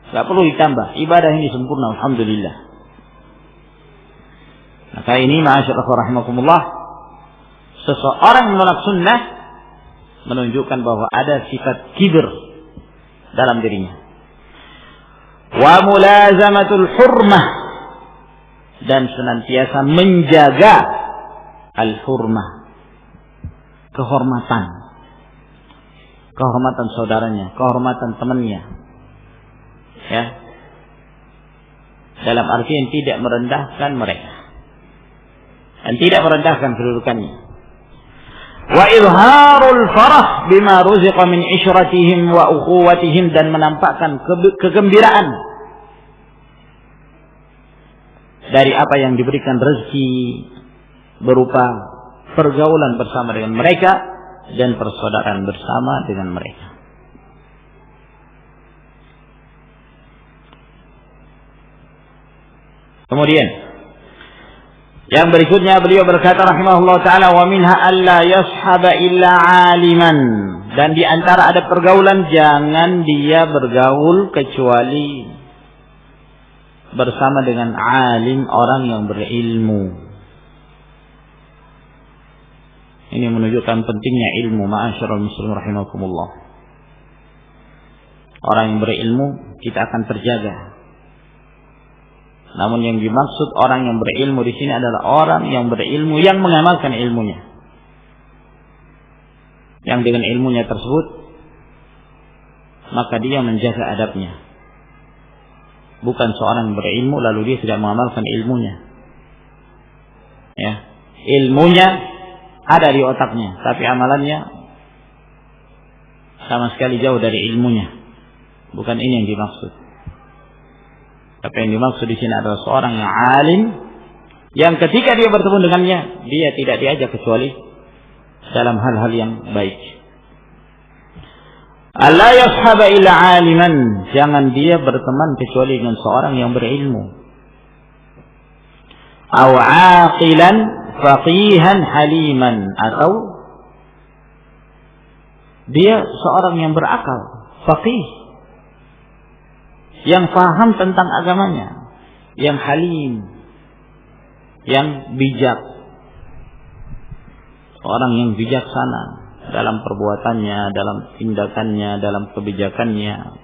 Tidak perlu ditambah. Ibadah ini sempurna, alhamdulillah. Maka ini ma'asyiral rahimakumullah, seseorang menolak sunnah menunjukkan bahwa ada sifat kibir dalam dirinya. Wa mulazamatul hurmah, dan senantiasa menjaga al-hurmah, kehormatan saudaranya, kehormatan temannya, ya, dalam artian tidak merendahkan mereka dan tidak merendahkan kedudukannya. Wa izharul farah bima ruziqa min ishratihim wa ukhuwatihim, dan menampakkan kegembiraan dari apa yang diberikan rezeki berupa pergaulan bersama dengan mereka dan persaudaraan bersama dengan mereka. Kemudian yang berikutnya beliau berkata rahimahullah ta'ala, wa minha alla yashhaba illa aliman, dan di antara ada pergaulan, jangan dia bergaul kecuali bersama dengan alim, orang yang berilmu. Ini menunjukkan pentingnya ilmu, ma'asyiral muslimin rahimakumullah. Orang yang berilmu kita akan terjaga. Namun yang dimaksud orang yang berilmu di sini adalah orang yang berilmu yang mengamalkan ilmunya. Yang dengan ilmunya tersebut maka dia menjaga adabnya. Bukan seorang berilmu lalu dia tidak mengamalkan ilmunya. Ya, ilmunya ada di otaknya, tapi amalannya sama sekali jauh dari ilmunya. Bukan ini yang dimaksud. Tapi yang dimaksud di sini adalah seorang yang alim, yang ketika dia bertemu dengannya, dia tidak diajak kecuali dalam hal-hal yang baik. Alla yashhaba illa aliman, jangan dia berteman kecuali dengan seorang yang berilmu. Aw aqilan faqihan haliman, atau dia seorang yang berakal, faqih, yang paham tentang agamanya, yang halim, yang bijak, orang yang bijaksana dalam perbuatannya, dalam tindakannya, dalam kebijakannya.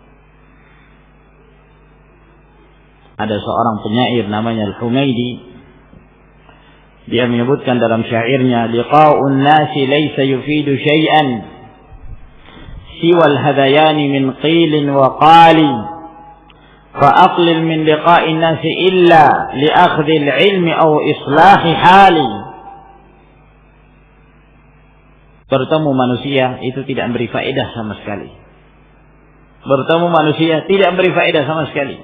Ada seorang penyair namanya Al-Humaidi, dia menyebutkan dalam syairnya, liqa'un nasi laysa yufidu syai'an siwa al-hadayani min qilin wa qali, فأقلل من لقاء الناس إلا لأخذ العلم أو إصلاح حالي. Bertemu manusia itu tidak memberi faedah sama sekali. Bertemu manusia tidak memberi faedah sama sekali.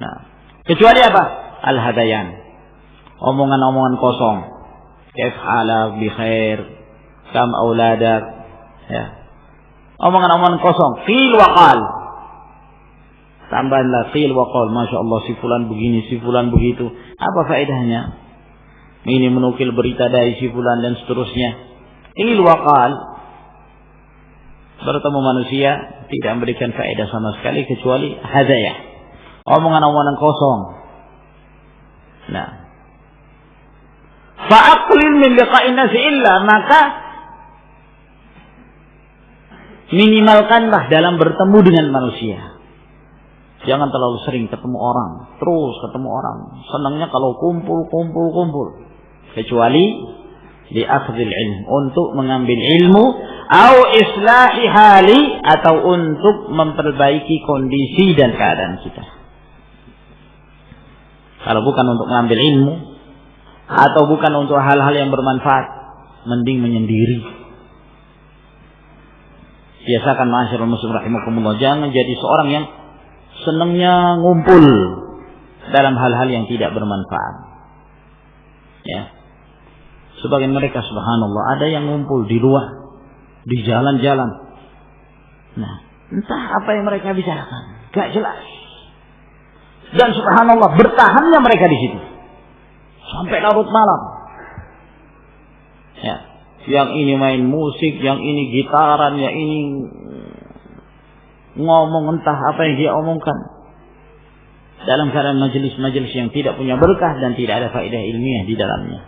Nah, kecuali apa? Al-hadayan, omongan-omongan kosong. Kaif halak bi khair, kam auladak, ya. Omongan-omongan kosong, qil wa qal. Tambahlah qil wa qal, Masya Allah si fulan begini, si fulan begitu. Apa faedahnya? Ini menukil berita dari si fulan dan seterusnya. Qil wa qal. Bertemu manusia tidak memberikan faedah sama sekali kecuali hadayah, omongan-omongan kosong. Nah, fa'aqlil min liqa'in nasi illa, maka minimalkanlah dalam bertemu dengan manusia. Jangan terlalu sering ketemu orang, terus ketemu orang. Senangnya kalau kumpul. Kecuali di akhdil ilm, untuk mengambil ilmu, au islahi hali, atau untuk memperbaiki kondisi dan keadaan kita. Kalau bukan untuk mengambil ilmu, atau bukan untuk hal-hal yang bermanfaat, mending menyendiri. Biasakan ma'asyiral muslimin rahimakumullah, jangan jadi seorang yang senangnya ngumpul dalam hal-hal yang tidak bermanfaat. Ya. Sebagian mereka subhanallah ada yang ngumpul di luar, di jalan-jalan. Nah, entah apa yang mereka bicarakan, gak jelas. Dan subhanallah bertahannya mereka di situ sampai larut malam. Ya, yang ini main musik, yang ini gitaran, yang ini ngomong entah apa yang dia omongkan dalam keadaan majelis-majelis yang tidak punya berkah dan tidak ada faedah ilmiah di dalamnya.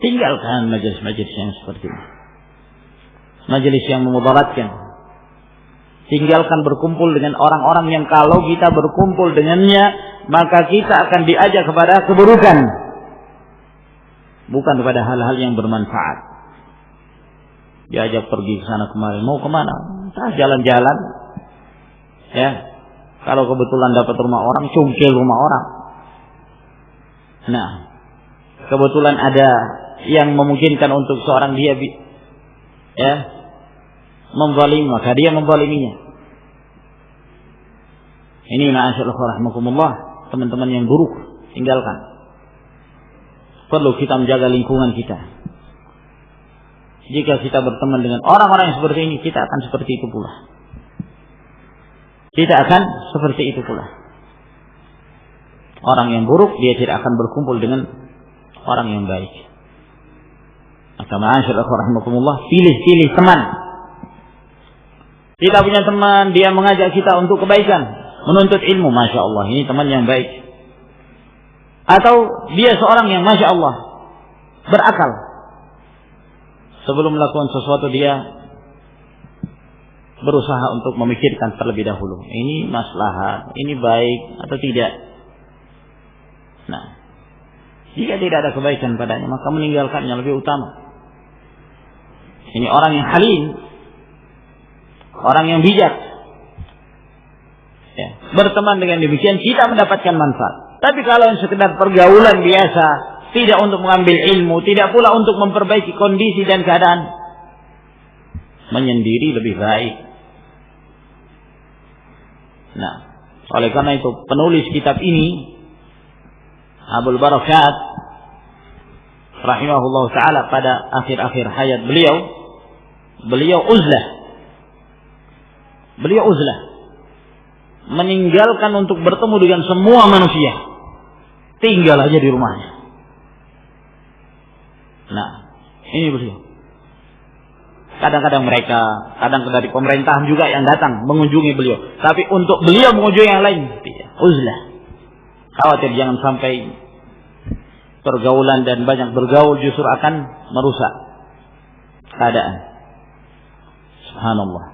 Tinggalkan majelis-majelis yang seperti ini, majelis yang memudaratkan. Tinggalkan berkumpul dengan orang-orang yang kalau kita berkumpul dengannya maka kita akan diajak kepada keburukan, bukan kepada hal-hal yang bermanfaat. Diajak pergi ke sana kemari, mau kemana? Entah jalan-jalan. Ya, kalau kebetulan dapat rumah orang, cungkil rumah orang. Nah, kebetulan ada yang memungkinkan untuk seorang dia ya memzalimi, maka dia menzaliminya. Ini ma'asyiral rahimakumullah, teman-teman yang buruk, tinggalkan. Perlu kita menjaga lingkungan kita. Jika kita berteman dengan orang-orang yang seperti ini, kita akan seperti itu pula. Kita akan seperti itu pula. Orang yang buruk, dia tidak akan berkumpul dengan orang yang baik. Maka ma'asyiral rahimakumullah, pilih-pilih teman. Kita punya teman, dia mengajak kita untuk kebaikan, menuntut ilmu, Masya Allah, ini teman yang baik. Atau dia seorang yang Masya Allah berakal. Sebelum melakukan sesuatu dia berusaha untuk memikirkan terlebih dahulu, ini maslahat, ini baik atau tidak. Nah, jika tidak ada kebaikan padanya, maka meninggalkannya lebih utama. Ini orang yang halim, orang yang bijak. Ya, berteman dengan demikian kita mendapatkan manfaat. Tapi kalau yang sekedar pergaulan biasa, tidak untuk mengambil ilmu, tidak pula untuk memperbaiki kondisi dan keadaan, menyendiri lebih baik. Nah, oleh karena itu penulis kitab ini, Abul Barakat rahimahullah ta'ala, pada akhir-akhir hayat beliau uzlah. Beliau uzlah, meninggalkan untuk bertemu dengan semua manusia, tinggal aja di rumahnya. Nah, ini beliau. Kadang-kadang mereka, kadang dari pemerintahan juga yang datang mengunjungi beliau, tapi untuk beliau mengunjungi yang lain, uzlah. Khawatir jangan sampai pergaulan dan banyak bergaul justru akan merusak keadaan. Subhanallah.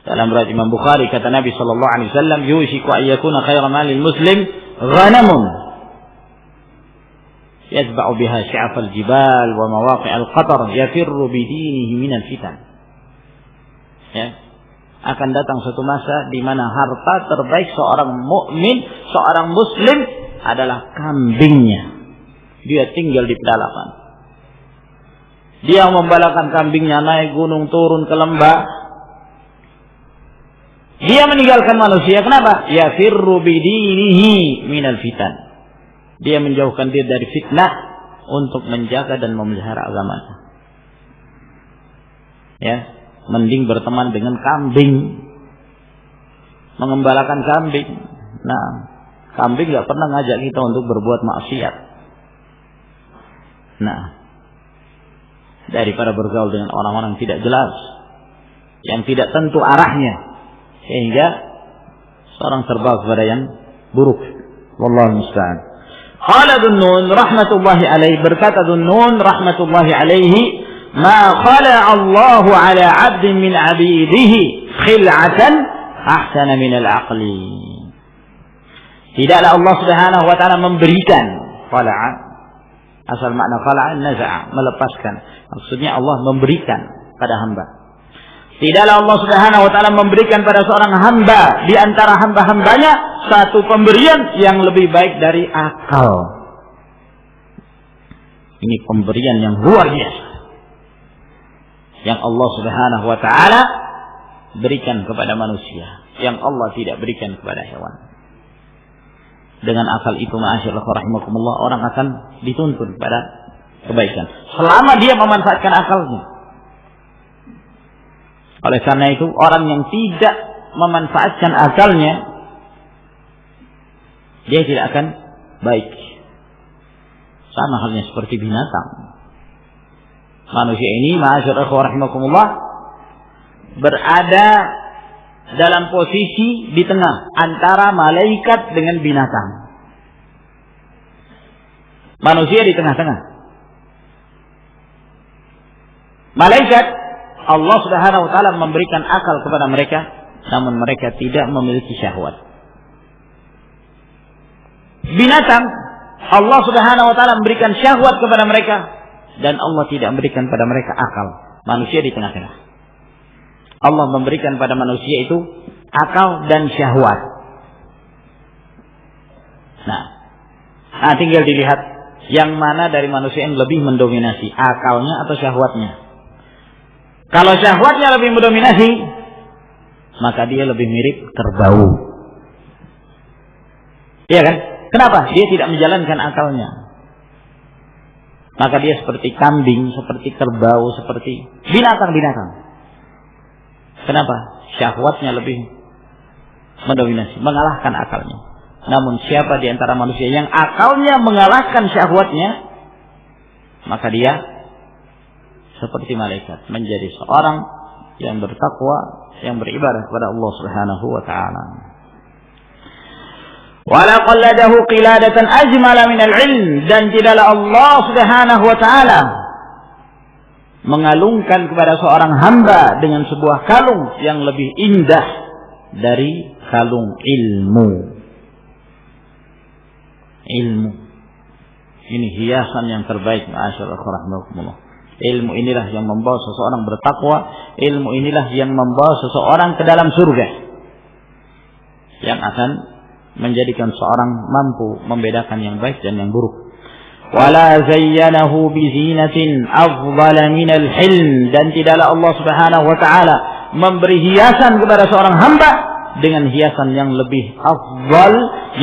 Dalam riwayat Imam Bukhari kata Nabi sallallahu alaihi wasallam, "Yushiku an yakuna khairu malil muslim ghanamun yatba'u biha sya'af al-jibal wa mawaqi' al-qatar yafirru bi dinihi min al-fitan." Ya. Akan datang suatu masa di mana harta terbaik seorang mukmin, seorang muslim adalah kambingnya. Dia tinggal di pedalaman. Dia membalakan kambingnya naik gunung turun ke lembah. Dia meninggalkan manusia. Kenapa? Yafirru bidinihi minal fitan. Dia menjauhkan diri dari fitnah untuk menjaga dan memelihara agamanya. Ya, mending berteman dengan kambing, mengembalakan kambing. Nah, kambing nggak pernah ngajak kita untuk berbuat maksiat. Nah, daripada bergaul dengan orang-orang tidak jelas, yang tidak tentu arahnya, sehingga seorang terbawa kepada yang buruk. Wallahu musta'an. Qala Dhunnun rahmatullahi alaihi, berkata Dhunnun rahmatullahi alaihi, ma khala Allahu ala 'abdin min 'abidihi khil'atan ahsana min al-'aqli. Tidaklah Allah Subhanahu wa taala memberikan, khala'a, asal makna khala'a naza'a, melepaskan. Maksudnya Allah memberikan pada hamba. Tidaklah Allah Subhanahu wa taala memberikan pada seorang hamba di antara hamba-hambanya satu pemberian yang lebih baik dari akal. Ini pemberian yang luar biasa yang Allah Subhanahu wa taala berikan kepada manusia, yang Allah tidak berikan kepada hewan. Dengan akal itu, ma'asyiral rahimakumullah, orang akan dituntun pada kebaikan selama dia memanfaatkan akalnya. Oleh karena itu, orang yang tidak memanfaatkan akalnya, dia tidak akan baik. Sama halnya seperti binatang. Manusia ini, ma'asyiral rahimakumullah, berada dalam posisi di tengah antara malaikat dengan binatang. Manusia di tengah-tengah. Malaikat, Allah Subhanahu wa taala memberikan akal kepada mereka, namun mereka tidak memiliki syahwat. Binatang, Allah Subhanahu wa taala memberikan syahwat kepada mereka, dan Allah tidak memberikan pada mereka akal. Manusia di tengah-tengah. Allah memberikan pada manusia itu akal dan syahwat. Nah, tinggal dilihat yang mana dari manusia yang lebih mendominasi, akalnya atau syahwatnya. Kalau syahwatnya lebih mendominasi, maka dia lebih mirip kerbau. Iya kan? Kenapa? Dia tidak menjalankan akalnya. Maka dia seperti kambing, seperti kerbau, seperti binatang-binatang. Kenapa? Syahwatnya lebih mendominasi, mengalahkan akalnya. Namun siapa di antara manusia yang akalnya mengalahkan syahwatnya, maka dia seperti malaikat, menjadi seorang yang bertakwa, yang beribadah kepada Allah Subhanahu wa taala. Wala qalladahu qiladatan ajmala minal ilm, dan tidaklah Allah Subhanahu wa taala mengalungkan kepada seorang hamba dengan sebuah kalung yang lebih indah dari kalung ilmu. Ilmu ini hiasan yang terbaik, ma'asyiral rahimakumullah. Ilmu inilah yang membawa seseorang bertakwa, ilmu inilah yang membawa seseorang ke dalam surga, yang akan menjadikan seorang mampu membedakan yang baik dan yang buruk. Wala zayyanahu bizinatin afdala minal hilm, dan tidaklah Allah Subhanahu wa taala memberi hiasan kepada seorang hamba dengan hiasan yang lebih afdal,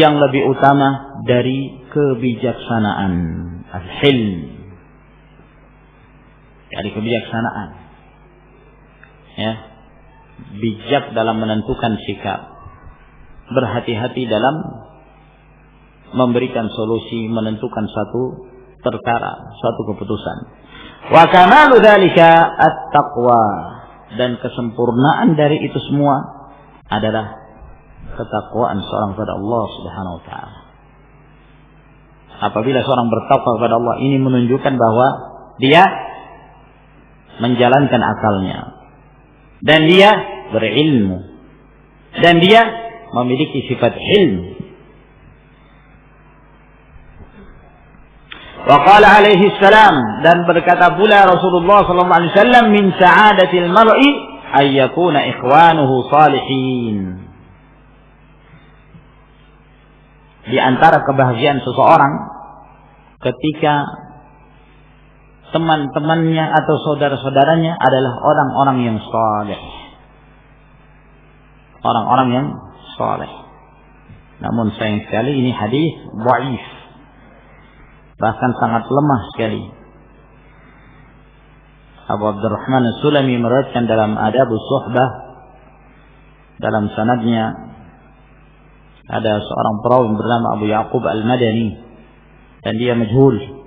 yang lebih utama dari kebijaksanaan. Al-hilm, dari kebijaksanaan. Ya, bijak dalam menentukan sikap, berhati-hati dalam memberikan solusi, menentukan satu perkara, suatu keputusan. Wa kamalu dzalika at-taqwa, dan kesempurnaan dari itu semua adalah ketakwaan seorang kepada Allah Subhanahu wa taala. Apabila seorang bertakwa kepada Allah, ini menunjukkan bahwa dia menjalankan akalnya, dan dia berilmu, dan dia memiliki sifat ilmu. Wa qala alaihi salam, dan berkata pula Rasulullah sallallahu alaihi wasallam, min sa'adatil mar'i ay yakuna ikhwanuhu salihin. Di antara kebahagiaan seseorang ketika teman-temannya atau saudara-saudaranya adalah orang-orang yang saleh. Orang-orang yang saleh. Namun sayang sekali ini hadis dhaif, bahkan sangat lemah sekali. Abu Abdurrahman As-Sulami meriwayatkan dalam Adabus Suhbah, dalam sanadnya ada seorang perawi bernama Abu Yaqub Al-Madani, dan dia majhul.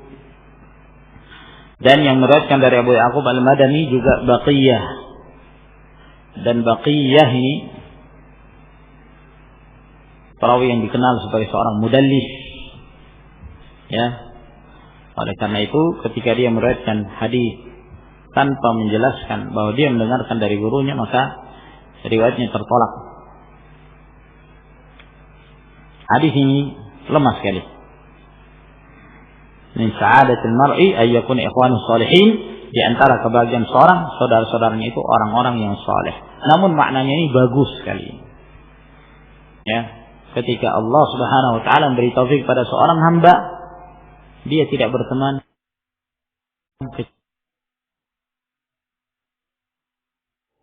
Dan yang meriwayatkan dari Abu Yaqub Al-Madani juga Baqiyah, dan Baqiyah ini perawi yang dikenal sebagai seorang mudallis. Ya, oleh karena itu ketika dia meriwayatkan hadis tanpa menjelaskan bahwa dia mendengarkan dari gurunya, maka riwayatnya tertolak. Hadis ini lemah sekali. Min sa'adatil mar'i ay yakuna ikhwanuhu shalihin, di antara kebahagiaan seorang, saudara-saudaranya itu orang-orang yang saleh. Namun maknanya ini bagus sekali. Ya, ketika Allah Subhanahu wa taala memberi taufik pada seorang hamba, dia tidak berteman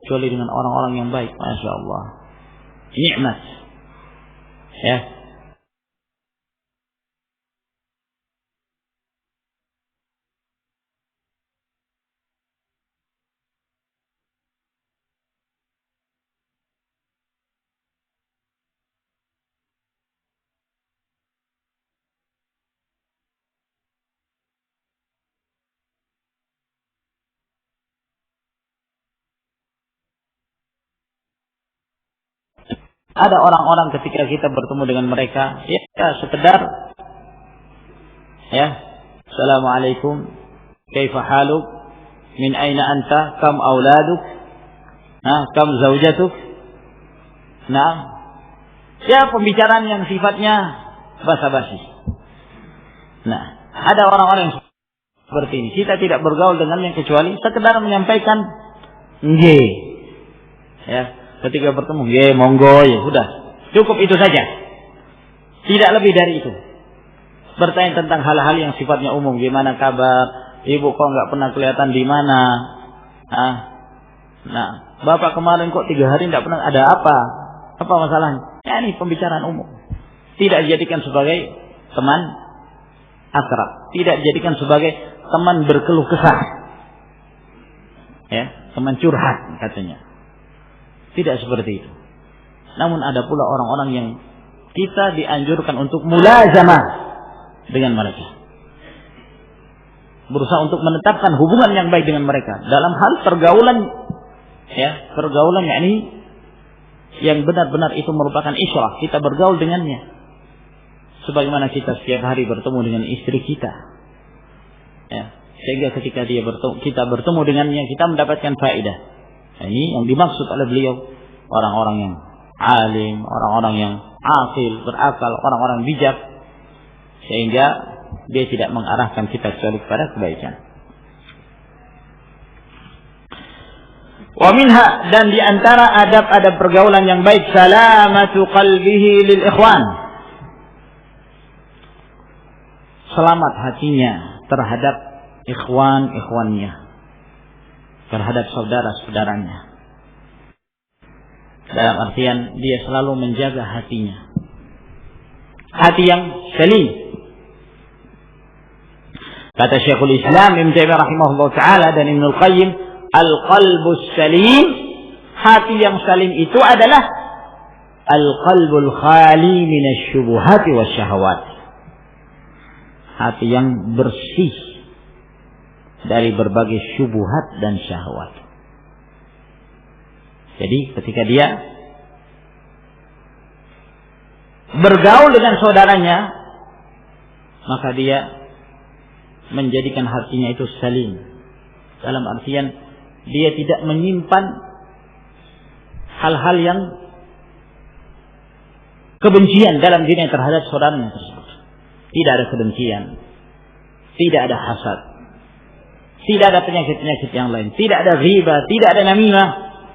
kecuali dengan orang-orang yang baik. Masya Allah, nikmat. Ya. Ada orang-orang ketika kita bertemu dengan mereka, ya sekedar, ya, Assalamualaikum, kaifa haluk, min aina anta, kam auladuk, kam zaujatuk. Nah, ya pembicaraan yang sifatnya basa-basi. Nah, ada orang-orang yang seperti ini. Kita tidak bergaul dengannya kecuali sekedar menyampaikan nggih. Ya. Ketika bertemu, ya monggo, ya sudah. Cukup itu saja. Tidak lebih dari itu. Bertanya tentang hal-hal yang sifatnya umum. Gimana kabar? Ibu kok nggak pernah kelihatan di mana? Nah, bapak kemarin kok 3 hari nggak pernah. Ada apa? Apa masalahnya? Ya ini pembicaraan umum. Tidak dijadikan sebagai teman akrab. Tidak dijadikan sebagai teman berkeluh kesah. Ya, teman curhat katanya. Tidak seperti itu. Namun ada pula orang-orang yang kita dianjurkan untuk mulazamah dengan mereka. Berusaha untuk menetapkan hubungan yang baik dengan mereka dalam hal pergaulan, ya, pergaulan yakni yang benar-benar itu merupakan isyrah, kita bergaul dengannya. Sebagaimana kita setiap hari bertemu dengan istri kita. Ya, sehingga ketika kita bertemu dengannya, kita mendapatkan faedah. Ini yang dimaksud oleh beliau, orang-orang yang alim, orang-orang yang akil, berakal, orang-orang bijak, sehingga dia tidak mengarahkan kita kepada kebaikan. Wa minha, dan di antara adab-adab pergaulan yang baik, salamatu qalbihi lil ikhwan. Selamat hatinya terhadap ikhwannya, terhadap saudara-saudaranya. Dalam artian dia selalu menjaga hatinya, hati yang salim. Kata Syekhul Islam Ibnu Taimiyah rahimahullah taala dan Ibnu Qayyim, al-qalbus salim, hati yang salim itu adalah al-qalbul khali minasyubuhati wasyahawat, hati yang bersih dari berbagai syubhat dan syahwat. Jadi ketika dia bergaul dengan saudaranya, maka dia menjadikan hatinya itu salim. Dalam artian dia tidak menyimpan hal-hal yang kebencian dalam dirinya terhadap saudaranya tersebut. Tidak ada kebencian, tidak ada hasad, tidak ada penyakit-penyakit yang lain, tidak ada riba, tidak ada namimah.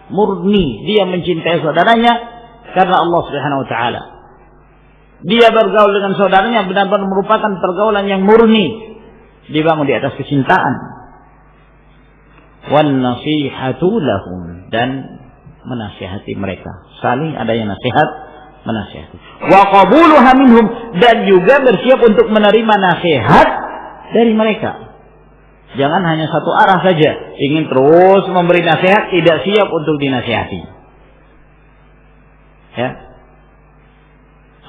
Murni dia mencintai saudaranya karena Allah Subhanahu wa taala. Dia bergaul dengan saudaranya benar-benar merupakan pergaulan yang murni, dibangun di atas kecintaan. Wan nasihatu lahum, dan menasihati mereka, saling adanya nasihat, menasihati. Wa qabuluha minhum, dan juga bersiap untuk menerima nasihat dari mereka. Jangan hanya satu arah saja, ingin terus memberi nasihat, tidak siap untuk dinasihati. Ya.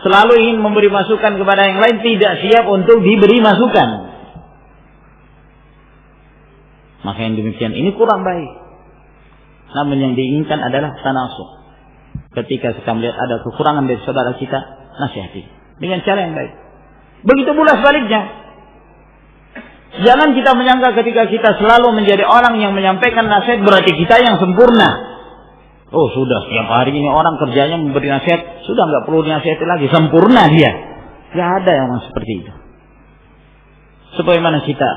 Selalu ingin memberi masukan kepada yang lain, tidak siap untuk diberi masukan. Maka yang demikian ini kurang baik. Namun yang diinginkan adalah tanasuh. Ketika kita melihat ada kekurangan dari saudara kita, nasihati dengan cara yang baik. Begitu pula sebaliknya. Jangan kita menyangka ketika kita selalu menjadi orang yang menyampaikan nasihat berarti kita yang sempurna. Oh sudah, setiap hari ini orang kerjanya memberi nasihat, sudah nggak perlu dinasihati lagi, sempurna dia. Nggak ada yang seperti itu. Sebagaimana kita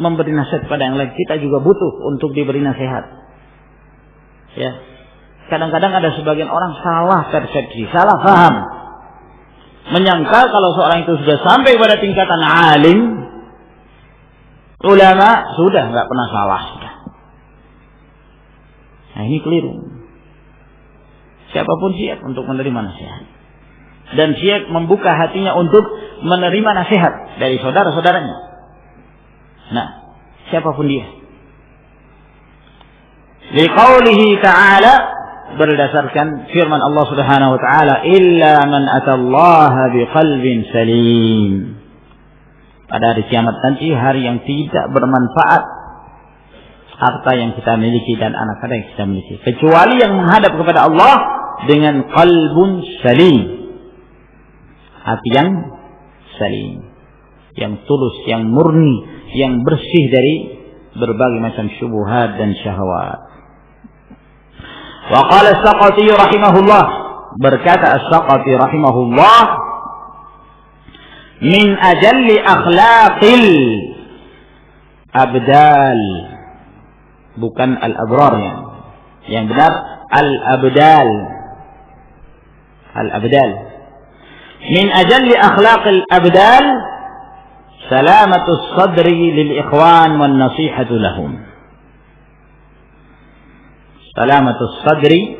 memberi nasihat pada yang lain, kita juga butuh untuk diberi nasihat. Ya, kadang-kadang ada sebagian orang salah persepsi, salah paham, menyangka kalau seorang itu sudah sampai pada tingkatan alim, ulama sudah nggak pernah salah sudah. Nah ini keliru. Siapapun siap untuk menerima nasihat dan siap membuka hatinya untuk menerima nasihat dari saudara-saudaranya. Nah, siapapun dia. Liqaulihi ta'ala, berdasarkan firman Allah Subhanahu wa taala, illa man atallaha biqalbin salim. Pada hari kiamat nanti, hari yang tidak bermanfaat harta yang kita miliki dan anak-anak yang kita miliki, kecuali yang menghadap kepada Allah dengan qalbun salim, hati yang salim, yang tulus, yang murni, yang bersih dari berbagai macam syubhat dan syahwat. Wa qala as-Saqafi rahimahullah, berkata as-Saqafi rahimahullah, min ajalli akhlaqil abdal, bukan al-abrar, yang benar al-abdal. Al-abdal. Min ajalli akhlaqil abdal salamatus sadri lil ikhwan wan nasihatu lahum. Salamatus sadri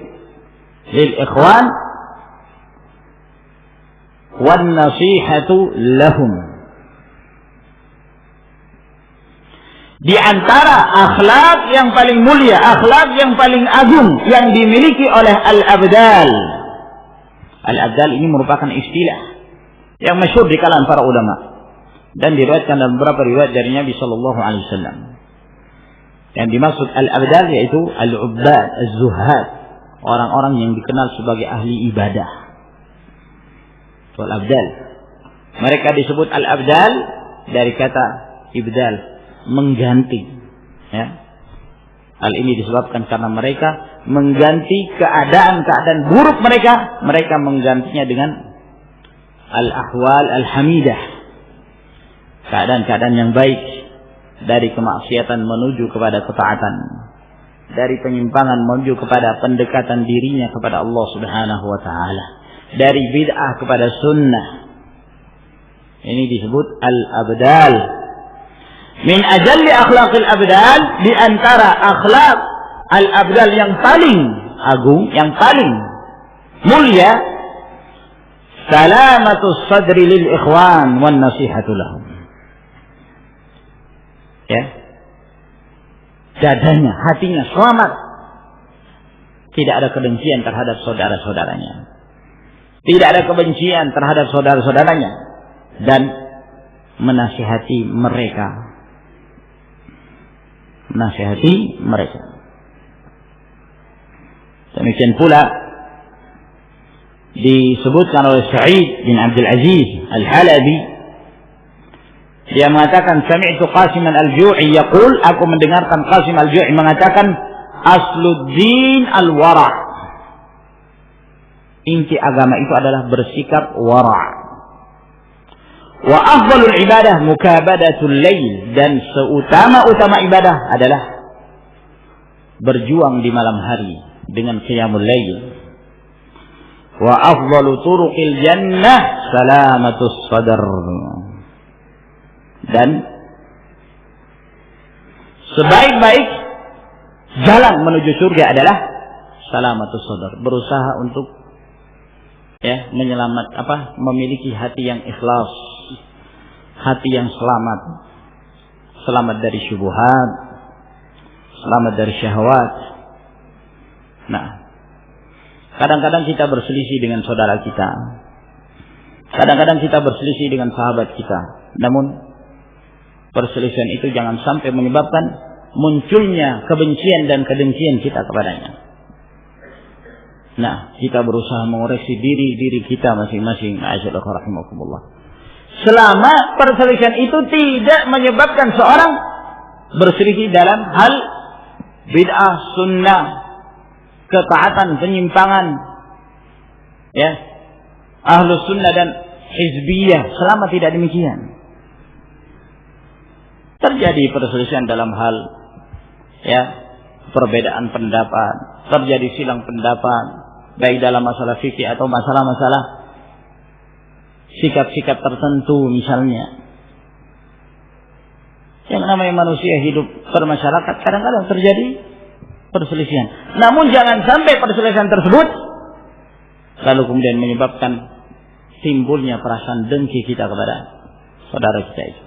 lil ikhwan wan nasihatu lahum. Di antara akhlak yang paling mulia, akhlak yang paling agung yang dimiliki oleh al-abdal. Al-abdal ini merupakan istilah yang masyhur di kalangan para ulama dan diriwayatkan dalam beberapa riwayat dari Nabi sallallahu alaihi wasallam. Yang dimaksud al-abdal yaitu al-ubbad, az-zuhad, orang-orang yang dikenal sebagai ahli ibadah. Al-abdal. Mereka disebut al-abdal dari kata ibdal, mengganti. Ya. Hal ini disebabkan karena mereka mengganti keadaan-keadaan buruk mereka menggantinya dengan al-ahwal al-hamidah, keadaan-keadaan yang baik, dari kemaksiatan menuju kepada ketaatan, dari penyimpangan menuju kepada pendekatan dirinya kepada Allah Subhanahu wa taala, dari bid'ah kepada sunnah. Ini disebut al-abdal. Min ajalli akhlaqil abdal, di antara akhlak al-abdal yang paling agung, yang paling mulia, salamatus sadri lil ikhwan wan nasihatu lahum. Ya. Dadanya, hatinya selamat. Tidak ada kebencian terhadap saudara-saudaranya. Tidak ada kebencian terhadap saudara-saudaranya dan menasihati mereka. Menasihati mereka. Demikian pula disebutkan oleh Sa'id bin Abdul Aziz Al-Halabi, dia mengatakan, sami'tu Qasim al-Ju'i yaqul, aku mendengarkan Qasim al-Ju'i mengatakan, asluddin al-wara', inti agama itu adalah bersikap wara'. Wa afdalul ibadah mukabadatul lail, dan seutama-utama ibadah adalah berjuang di malam hari dengan qiyamul lail. Wa afdalu turuqil jannah salamatus sadr, dan sebaik-baik jalan menuju surga adalah salamatus sadr, berusaha untuk memiliki hati yang ikhlas, hati yang selamat, selamat dari syubhat, selamat dari syahwat. Nah, kadang-kadang kita berselisih dengan saudara kita, kadang-kadang kita berselisih dengan sahabat kita, namun perselisihan itu jangan sampai menyebabkan munculnya kebencian dan kedengkian kita kepadanya. Nah, kita berusaha mengoreksi diri kita masing-masing. Rahimakumullah. Selama perselisihan itu tidak menyebabkan seorang berselisih dalam hal bid'ah, sunnah, ketaatan, penyimpangan, ya, ahlus sunnah dan hizbiyah, selama tidak demikian. Terjadi perselisihan dalam hal, ya, perbedaan pendapat, terjadi silang pendapat, baik dalam masalah fikih atau masalah-masalah sikap-sikap tertentu misalnya. Yang namanya manusia hidup bermasyarakat kadang-kadang terjadi perselisihan. Namun jangan sampai perselisihan tersebut lalu kemudian menyebabkan timbulnya perasaan dengki kita kepada saudara kita itu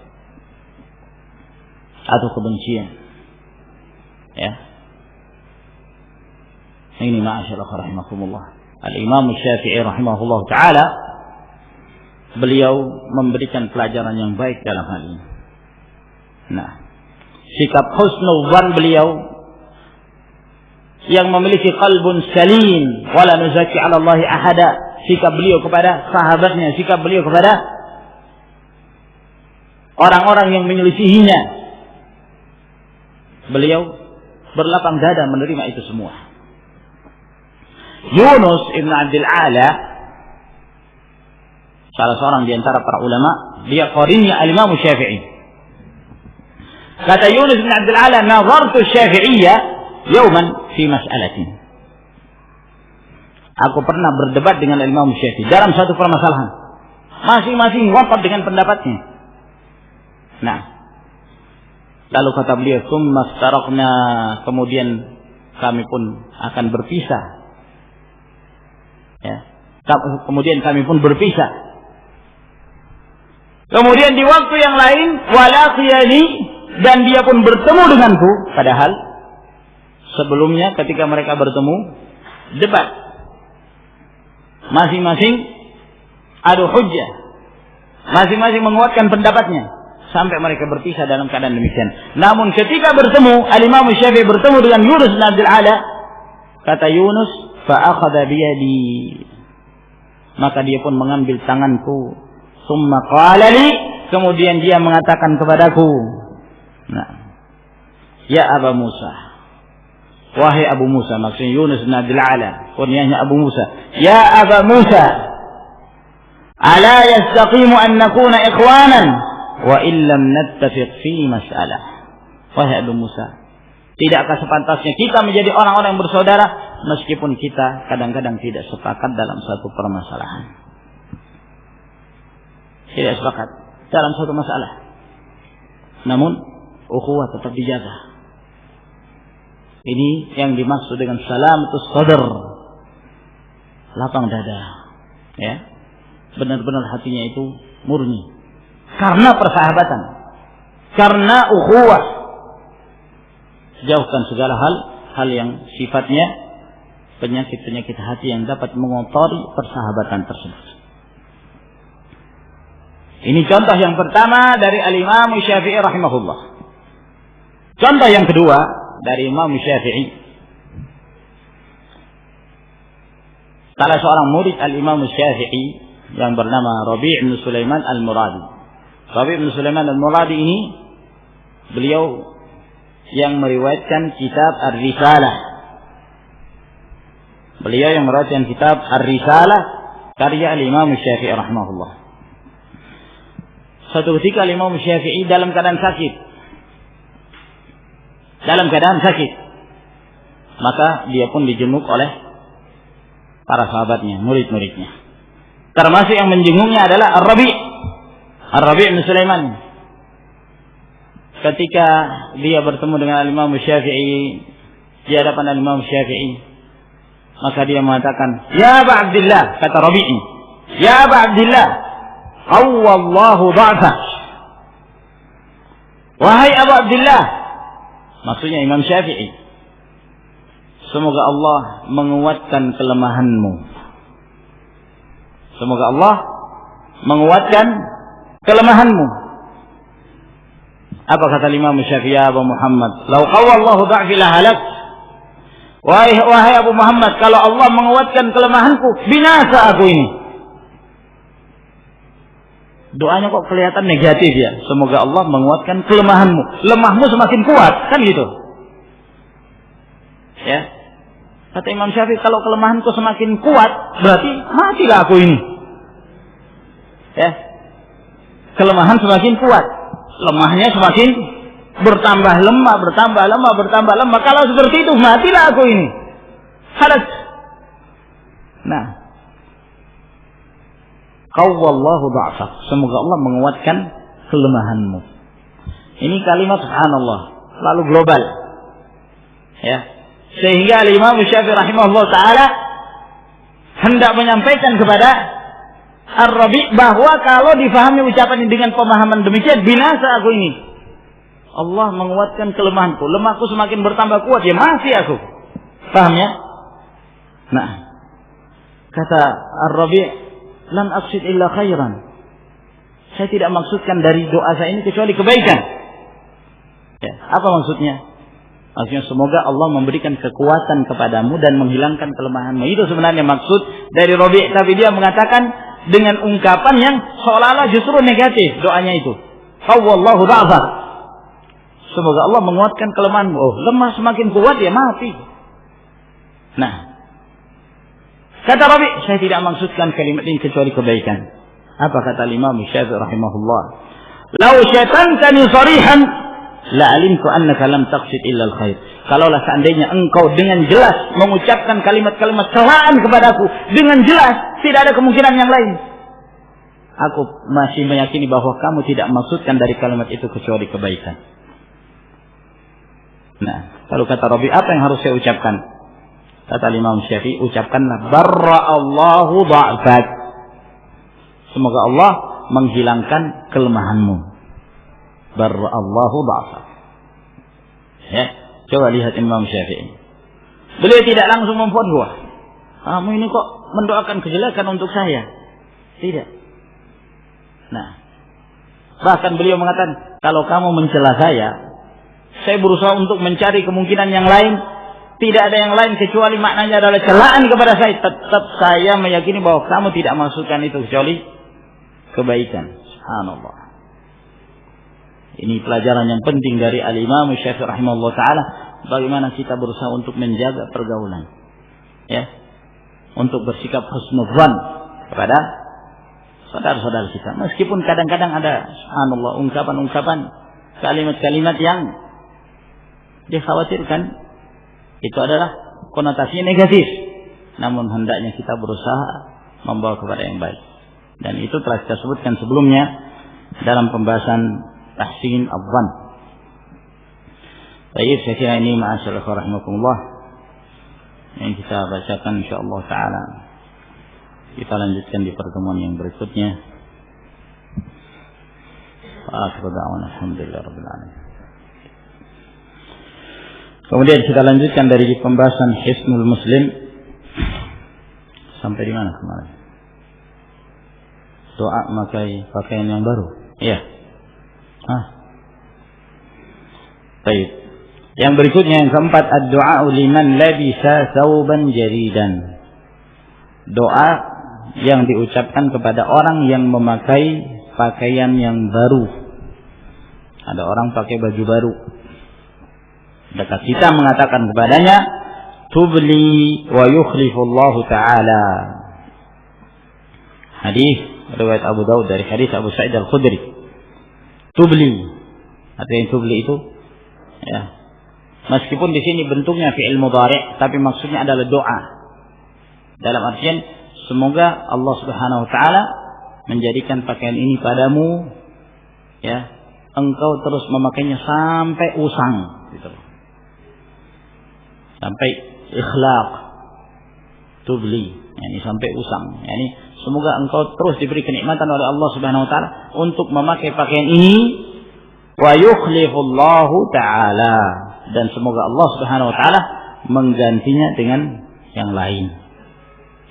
atau kebencian. Ya. Ini ma'asyarakat rahimakumullah. Al-Imam Syafi'i rahimahullah ta'ala, beliau memberikan pelajaran yang baik dalam hal ini. Nah, sikap husnul dzan beliau yang memiliki qalbun salim wala nuzaki 'ala Allah ahada, sikap beliau kepada sahabatnya, sikap beliau kepada orang-orang yang menyelisihinya, beliau berlapang dada menerima itu semua. Yunus ibn Abdul Ala, salah seorang di antara para ulama, dia qarinnya al-Imam Syafi'i. Kata Yunus bin Abdul Ala, nazartu Syafi'iyya yawman fi mas'alatin. Aku pernah berdebat dengan Imam Syafi'i dalam satu permasalahan. Masing-masing wafat dengan pendapatnya. Nah, lalu kata beliau, "Tsumma iftaraqna," kemudian kami pun akan berpisah. Ya. Kemudian kami pun berpisah. Kemudian di waktu yang lain, walaqiyani, dan dia pun bertemu denganku, padahal sebelumnya ketika mereka bertemu debat, masing-masing adu hujjah, masing-masing menguatkan pendapatnya sampai mereka berpisah dalam keadaan demikian. Namun ketika bertemu, Al-Imam Syafi'i bertemu dengan Yunus bin Abdul Ala, kata Yunus, fa akhadha biyadi, maka dia pun mengambil tanganku, summa qala li, kemudian dia mengatakan kepadaku, nah, ya Abu Musa, wahai Abu Musa, maksudnya Yunus bin Abdul Ala, kunyahnya Abu Musa, ya Abu Musa, ala yastaqimu an nakuna ikhwanan wa illam nattafiq fi mas'alah. Wahai Abu Musa, tidakkah sepantasnya kita menjadi orang-orang yang bersaudara meskipun kita kadang-kadang tidak sepakat dalam satu permasalahan? Tidak sepakat dalam satu masalah, namun ukhuwah tetap dijaga. Ini yang dimaksud dengan salamatus sadr, lapang dada, ya, benar-benar hatinya itu murni karena persahabatan, karena ukhuwah. Jauhkan segala hal yang sifatnya penyakit-penyakit hati yang dapat mengotori persahabatan tersebut. Ini contoh yang pertama dari Al-Imam Syafi'i rahimahullah. Contoh yang kedua dari Imam Syafi'i, salah seorang murid Al-Imam Syafi'i yang bernama Rabi' bin Sulaiman Al-Muradi. Rabi' bin Sulaiman Al-Muradi ini beliau yang meriwayatkan kitab Ar-Risalah. Beliau yang meriwayatkan kitab Ar-Risalah karya Al-Imam Syafi'i rahimahullah. Suatu ketika Imam Syafi'i dalam keadaan sakit. Maka dia pun dijenguk oleh para sahabatnya, murid-muridnya. Termasuk yang menjenguknya adalah Ar-Rabi' bin Sulaiman. Ketika dia bertemu dengan Imam Syafi'i di hadapan Imam Syafi'i, maka dia mengatakan, "Ya Aba Abdillah," kata Rabi'i, "Ya Aba Abdillah, qawwallahu dha'fak." Wahai Abu Abdillah, maksudnya Imam Syafi'i, semoga Allah menguatkan kelemahanmu. Semoga Allah menguatkan kelemahanmu. Apa kata Imam Syafi'i, ya Abu Muhammad, "Lau qawwallahu dha'fi la halak." Wahai Abu Muhammad, kalau Allah menguatkan kelemahanku, binasa aku ini. Doanya kok kelihatan negatif ya. Semoga Allah menguatkan kelemahanmu. Lemahmu semakin kuat, kan gitu. Ya. Kata Imam Syafi'i, kalau kelemahanku semakin kuat, berarti matilah aku ini. Ya. Kelemahan semakin kuat, lemahnya semakin bertambah lemah. Kalau seperti itu, matilah aku ini. Halas. Nah, qawwallahu dha'fak, semoga Allah menguatkan kelemahanmu. Ini kalimat subhanallah, lalu global. Ya. Sehingga Imam Syafi'i rahimahullah taala hendak menyampaikan kepada Ar-Rabi' bahwa kalau difahami ucapan ini dengan pemahaman demikian, binasa aku ini. Allah menguatkan kelemahanku, lemahku semakin bertambah kuat, ya masih aku. Paham ya? Nah, kata Ar-Rabi', lan aqsid illa khairan. Saya tidak maksudkan dari doa saya ini kecuali kebaikan. Ya, apa maksudnya? Maksudnya semoga Allah memberikan kekuatan kepadamu dan menghilangkan kelemahanmu. Itu sebenarnya maksud dari Rabi', tapi dia mengatakan dengan ungkapan yang seolah-olah justru negatif doanya itu. Fawwallahu da'fak. Semoga Allah menguatkan kelemahanmu. Oh, lemah semakin kuat ya mati. Nah, kata Rabi', saya tidak maksudkan kalimat ini kecuali kebaikan. Apa kata Imam Syafi'i rahimahullah? Lau syatantani sarihan la alimtu annaka lam taqsid illa al-khair. Kalaulah seandainya engkau dengan jelas mengucapkan kalimat-kalimat celaan kepadaku dengan jelas, tidak ada kemungkinan yang lain. Aku masih meyakini bahwa kamu tidak maksudkan dari kalimat itu kecuali kebaikan. Nah, kalau kata Rabi, apa yang harus saya ucapkan? Kata Imam Syafi'i, ucapkanlah barra'allahu dha'fak. Semoga Allah menghilangkan kelemahanmu. Barra'allahu dha'fak. Ya, coba lihat Imam Syafi'i. Beliau tidak langsung memfatwa. Kamu ini kok mendoakan kejelekan untuk saya? Tidak. Nah, bahkan beliau mengatakan, kalau kamu mencela saya berusaha untuk mencari kemungkinan yang lain. Tidak ada yang lain kecuali maknanya adalah celaan kepada saya. Tetap saya meyakini bahwa kamu tidak maksudkan itu kecuali kebaikan. Subhanallah. Ini pelajaran yang penting dari Al-Imam Syafi'i rahimahullah ta'ala. Bagaimana kita berusaha untuk menjaga pergaulan. Ya. Untuk bersikap husnudzan kepada saudara-saudara kita. Meskipun kadang-kadang ada, subhanallah, ungkapan-ungkapan, kalimat-kalimat yang dikhawatirkan itu adalah konotasinya negatif. Namun hendaknya kita berusaha membawa kepada yang baik. Dan itu telah kita sebutkan sebelumnya dalam pembahasan tahsin adh-dhann. Baik, saya kira ini ma'asyiral rahimakumullah yang kita bacakan insyaallah taala. Kita lanjutkan di pertemuan yang berikutnya. Akhiru da'wana alhamdulillahirabbil alamin. Kemudian kita lanjutkan dari pembahasan Hisnul Muslim sampai di mana kemarin? Doa memakai pakaian yang baru. Iya. Baik. Yang berikutnya yang keempat, ad-du'a liman labisa thawban jadidan. Doa yang diucapkan kepada orang yang memakai pakaian yang baru. Ada orang pakai baju baru. Maka kita mengatakan kepadanya, tubli wa yukhlifullahu ta'ala. Hadis riwayat Abu Daud dari hadis Abu Sa'id Al-Khudri. Tubli. Artinya tubli itu ya. Meskipun di sini bentuknya fi'il mudhari', tapi maksudnya adalah doa. Dalam artian semoga Allah Subhanahu wa taala menjadikan pakaian ini padamu ya, engkau terus memakainya sampai usang gitu. Sampai ikhlaq, tubli, yani sampai usang. Yani semoga engkau terus diberi kenikmatan oleh Allah Subhanahu wa taala untuk memakai pakaian ini, wa yukhlifullahu taala, dan semoga Allah Subhanahu wa taala menggantinya dengan yang lain.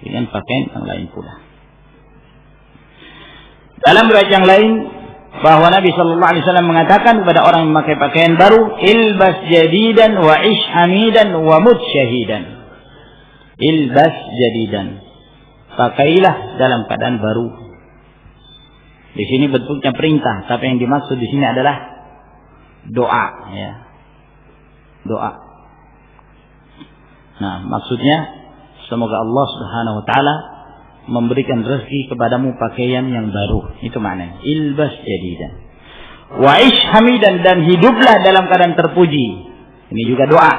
Dengan pakaian yang lain pula. Dalam riwayat yang lain bahwa Nabi sallallahu alaihi wasallam mengatakan kepada orang yang memakai pakaian baru, ilbas jadidan wa ish hamidan wa mut syahidan. Ilbas jadidan. Pakailah dalam keadaan baru. Di sini bentuknya perintah, tapi yang dimaksud di sini adalah doa, ya. Doa. Nah, maksudnya semoga Allah Subhanahu wa taala memberikan rezeki kepadamu pakaian yang baru. Itu maknanya. Ilbas jadidan. Wa ish hamidan, dan hiduplah dalam keadaan terpuji. Ini juga doa.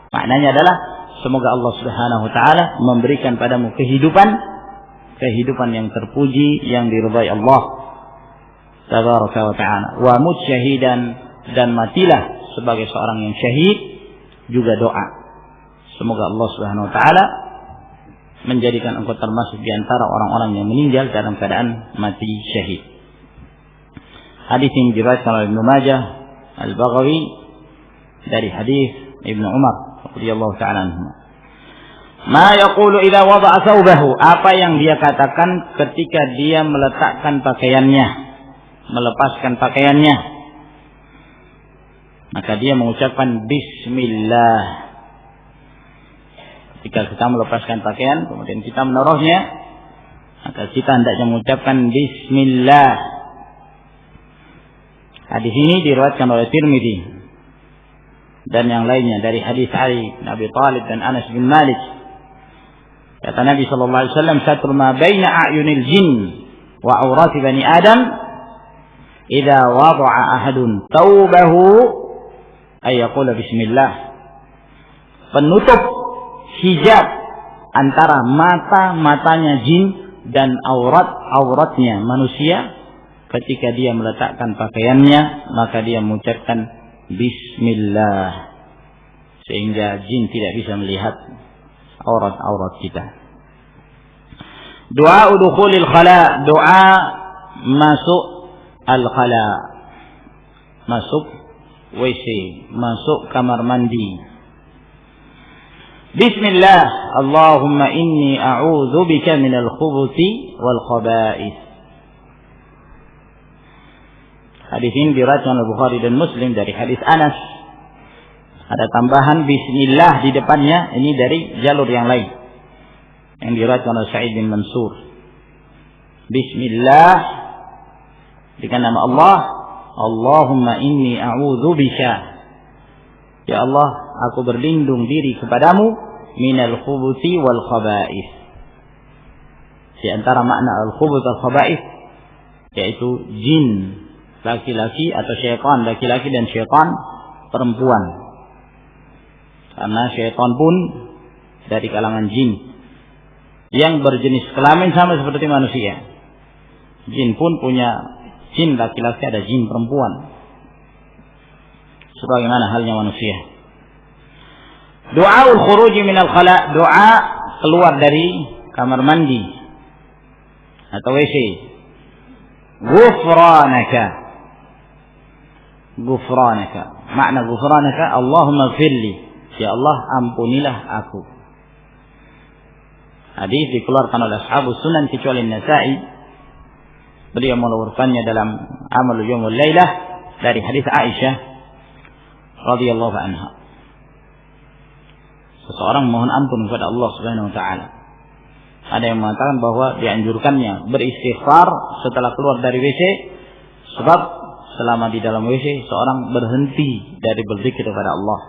Maknanya adalah semoga Allah Subhanahu wa taala memberikan padamu kehidupan yang terpuji, yang diridhai Allah Tabaraka wa taala. Wa mut syahidan, dan matilah sebagai seorang yang syahid, juga doa. Semoga Allah Subhanahu wa taala menjadikan engkau termasuk di antara orang-orang yang meninggal dalam keadaan mati syahid. Hadis ini diriwayatkan oleh Ibnu Majah, Al-Baghawi dari hadis Ibnu Umar radhiyallahu ta'ala anhu. Ma yaqulu idza wada'a thawbahu, apa yang dia katakan ketika dia meletakkan pakaiannya, melepaskan pakaiannya. Maka dia mengucapkan bismillah. Ketika kita melepaskan pakaian kemudian kita menaruhnya, maka kita hendaknya mengucapkan bismillah. Hadis ini diriwayatkan oleh Tirmidzi dan yang lainnya dari hadis Ali bin Abi Thalib dan Anas bin Malik. Kata Nabi sallallahu alaihi wasallam, "Satru ma baina a'yunil jin wa aurati bani Adam idza wada'a ahadun thawbahu ay yaqula bismillah." Penutup hijab antara mata-matanya jin dan auratnya manusia ketika dia meletakkan pakaiannya, maka dia mengucapkan bismillah, sehingga jin tidak bisa melihat aurat-aurat kita. Doa dukhulil khala, doa masuk al-khala, masuk WC, masuk kamar mandi. Bismillah, Allahumma inni a'udzu bika minal khubuthi wal khaba'ith. Hadis ini diriwayatkan oleh Bukhari dan Muslim dari hadis Anas. Ada tambahan bismillah di depannya, ini dari jalur yang lain yang diriwayatkan oleh Sa'id bin Mansur. Bismillah dengan nama Allah, Allahumma inni a'udzu bika, ya Allah, aku berlindung diri kepadamu minal khubuthi wal khaba'ith. Di antara makna al-khubuth wal khaba'ith yaitu jin laki-laki atau syaitan laki-laki dan syaitan perempuan. Karena syaitan pun dari kalangan jin yang berjenis kelamin sama seperti manusia. Jin pun punya jin laki-laki, ada jin perempuan, sebagaimana halnya manusia. Doaul khuruji minal khala, doa keluar dari kamar mandi atau WC. Ghufranaka, Ghufranaka, makna ghufranaka Allahumma ighfirli, ya Allah ampunilah aku. Hadis dikeluarkan oleh ashabus sunan kecuali Nasa'i. Beliau mengeluarkannya dalam Amal Yaumul Lailah dari hadis Aisyah radhiyallahu anha. Seseorang mohon ampun kepada Allah Subhanahu wa taala. Ada yang mengatakan bahwa dianjurkannya beristighfar setelah keluar dari WC, sebab selama di dalam WC seorang berhenti dari berzikir kepada Allah,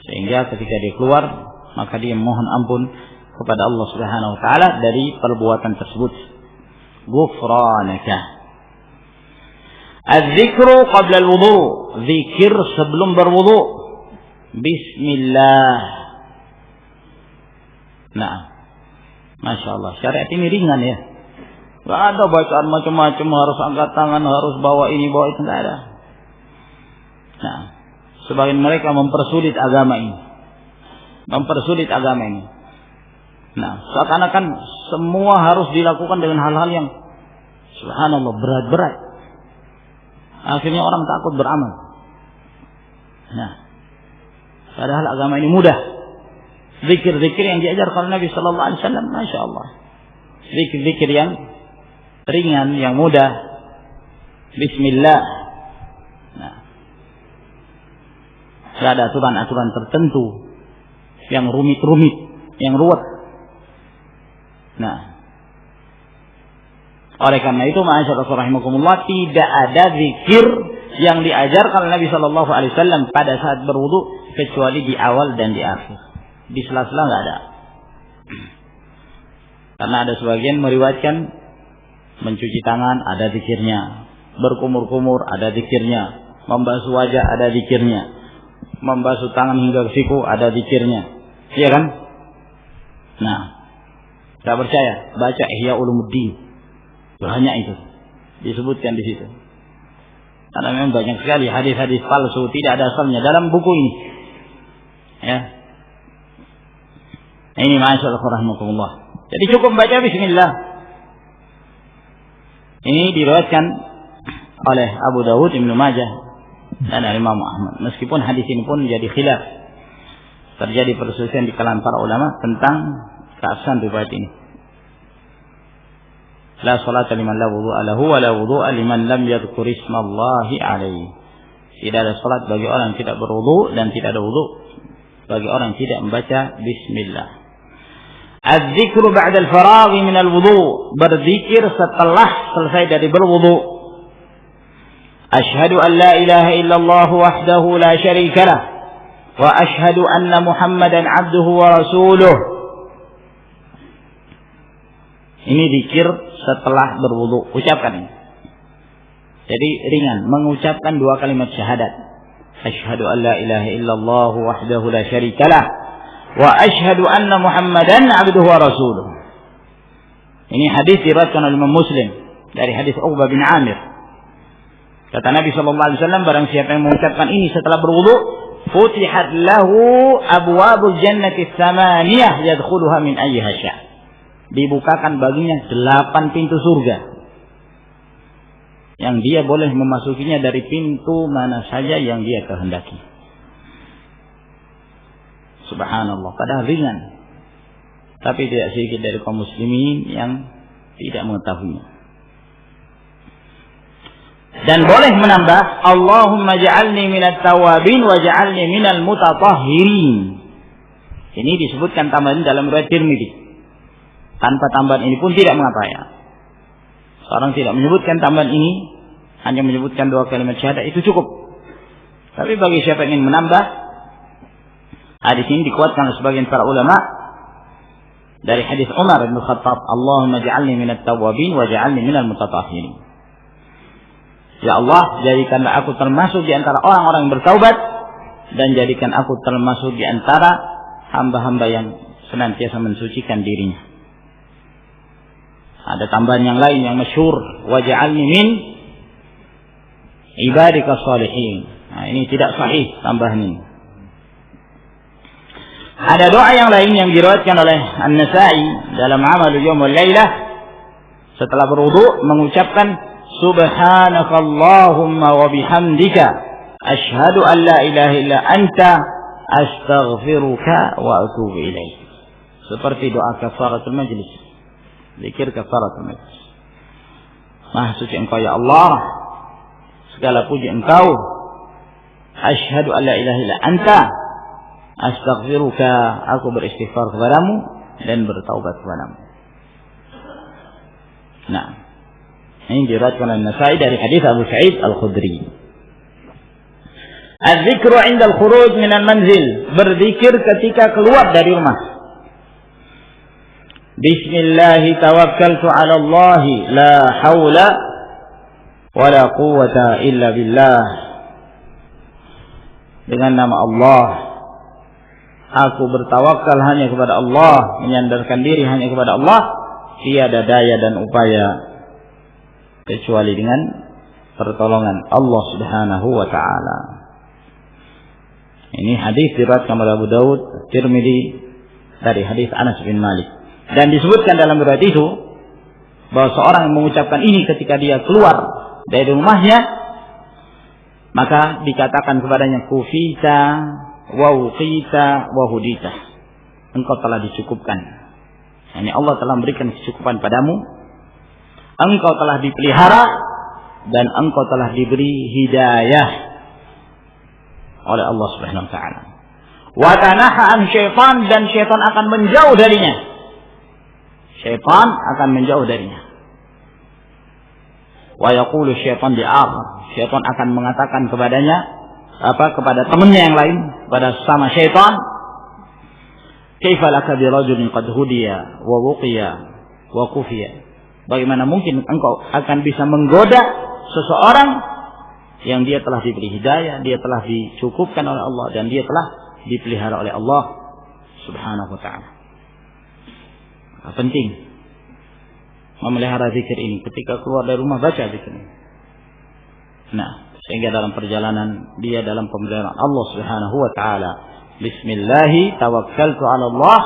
sehingga ketika dia keluar maka dia mohon ampun kepada Allah Subhanahu wa taala dari perbuatan tersebut. Ghufranaka. Az-zikru qabla al-wudu, zikir sebelum berwudu. Bismillah. Nah, Masya Allah, syariat ini ringan ya. Gak ada bacaan macam-macam, harus angkat tangan, harus bawa ini, bawa itu, gak ada. Nah, sebagian mereka mempersulit agama ini. Nah, seakan-akan semua harus dilakukan dengan hal-hal yang subhanallah berat-berat. Akhirnya orang takut beramal. Nah, padahal agama ini mudah. Zikir-zikir yang diajarkan Nabi sallallahu alaihi wasallam, Masya Allah. Zikir-zikir yang ringan, yang mudah. Bismillah. Nah, tidak ada aturan-aturan tertentu yang rumit-rumit, yang ruwet. Nah, oleh karena itu, ma'asyiral rahimakumullah, tidak ada zikir yang diajarkan Nabi sallallahu alaihi wasallam pada saat berwudu kecuali di awal dan di akhir. Di sela-sela enggak ada. Karena ada sebagian meriwayatkan mencuci tangan ada zikirnya, berkumur-kumur ada zikirnya, membasuh wajah ada zikirnya, membasuh tangan hingga ke siku ada zikirnya. Iya kan? Nah, tidak percaya, baca Ihya Ulumuddin. Banyak itu disebutkan di situ. Karena memang banyak sekali hadis-hadis palsu tidak ada asalnya dalam buku ini. Ya. Ini masyaallah rahimakumullah. Jadi cukup baca bismillah. Ini diriwayatkan oleh Abu Dawud, Ibnu Majah dan Imam Ahmad. Meskipun hadis ini pun menjadi khilaf. Terjadi perselisihan di kalangan para ulama tentang keabsahan riwayat ini. La salata liman la wudu'a lahu wa la wudu'a liman lam yadhkur ismallahi alaihi. Tidak ada salat bagi orang yang tidak berwudu dan tidak ada wudu bagi orang yang tidak membaca bismillah. Az-zikru ba'da al-faragh min al-wudu, berzikir setelah selesai dari berwudu. Asyhadu an la ilaha illallah wahdahu la syarika lah wa asyhadu anna Muhammadan 'abduhu wa rasuluh. Ini zikir setelah berwudu, ucapkan ini. Jadi ringan, mengucapkan dua kalimat syahadat. Asyhadu an la ilaha illallah wahdahu la syarikalah wa asyhadu anna Muhammadan 'abduhu wa rasuluh. Ini hadis diriwayatkan oleh Imam Muslim dari hadis Uqbah bin Amir. Kata Nabi sallallahu alaihi wasallam, barang siapa yang mengucapkan ini setelah berwudu, futihat lahu abwabul jannati tsamaniyah yadkhuluha min ayyiha sya'. Dibukakan baginya 8 pintu surga yang dia boleh memasukinya dari pintu mana saja yang dia kehendaki. Subhanallah, padahal ringan. Tapi tidak sedikit dari kaum muslimin yang tidak mengetahuinya. Dan boleh menambah, Allahumma ja'alni minat tawabin wa ja'alni minal mutatahhirin. Ini disebutkan tambahan dalam riwayat Tirmidzi. Tanpa tambahan ini pun tidak mengapa ya. Seorang tidak menyebutkan tambahan ini, hanya menyebutkan dua kalimat syahadat, itu cukup. Tapi bagi siapa yang ingin menambah, hadis ini dikuatkan oleh sebagian para ulama dari hadis Umar bin Khattab, Allahumma ja'alni minat tawabin wa ja'alni minal mutatahhirin. Ya Allah, jadikanlah aku termasuk di antara orang-orang yang bertaubat dan jadikan aku termasuk di antara hamba-hamba yang senantiasa mensucikan dirinya. Ada tambahan yang lain yang masyhur, waj'alni min ibadika shalihin. Nah, ini tidak sahih tambahan ini. Ada doa yang lain yang diriwayatkan oleh An-Nasa'i dalam Amal Yaum wal Lailah setelah berwudu mengucapkan Subhanakallahumma wa bihamdika asyhadu an la ilaha illa anta astaghfiruka wa atubu ilaik. Seperti doa kafaratul majlis. Zikir kafaratul majlis. Maha suci Engkau ya Allah, segala puji Engkau. Asyhadu an la ilaha illa anta astaghfiruka, aku beristighfar kepadamu dan bertaubat kepadamu. Nah, ini diriwayatkan oleh An-Nasa'i dari hadis Abu Sa'id Al-Khudri. Az-zikru 'inda al-khuruj min al-manzil, berzikir ketika keluar dari rumah. Bismillah tawakkaltu 'ala Allah, la haula wa la quwwata illa billah. Dengan nama Allah, aku bertawakal hanya kepada Allah, menyandarkan diri hanya kepada Allah, tiada daya dan upaya kecuali dengan pertolongan Allah Subhanahu wa taala. Ini hadis diriwayatkan oleh Abu Dawud, Tirmidzi dari hadis Anas bin Malik. Dan disebutkan dalam riwayat itu bahwa seorang yang mengucapkan ini ketika dia keluar dari rumahnya, maka dikatakan kepadanya kufita wa uqita wa hudita. Engkau telah dicukupkan. Yani Allah telah memberikan kecukupan padamu. Engkau telah dipelihara dan engkau telah diberi hidayah oleh Allah Subhanahu wa taala. Wa tanaha an syaitan, dan syaitan akan menjauh darinya. Syaitan akan menjauh darinya. Wa yaqulu syaitan li'akhar, syaitan akan mengatakan kepadanya kepada temannya yang lain, kepada sama syaitan, kaifa laka bi rajulin qad hudiya wa wuqiya wa kufiya. Bagaimana mungkin engkau akan bisa menggoda seseorang yang dia telah diberi hidayah, dia telah dicukupkan oleh Allah, dan dia telah dipelihara oleh Allah Subhanahu wa ta'ala. Penting memelihara zikir ini. Ketika keluar dari rumah, baca zikir ini. Nah, Sehingga dalam perjalanan dia dalam pemeliharaan Allah Subhanahu wa taala. Bismillah tawakkaltu 'ala Allah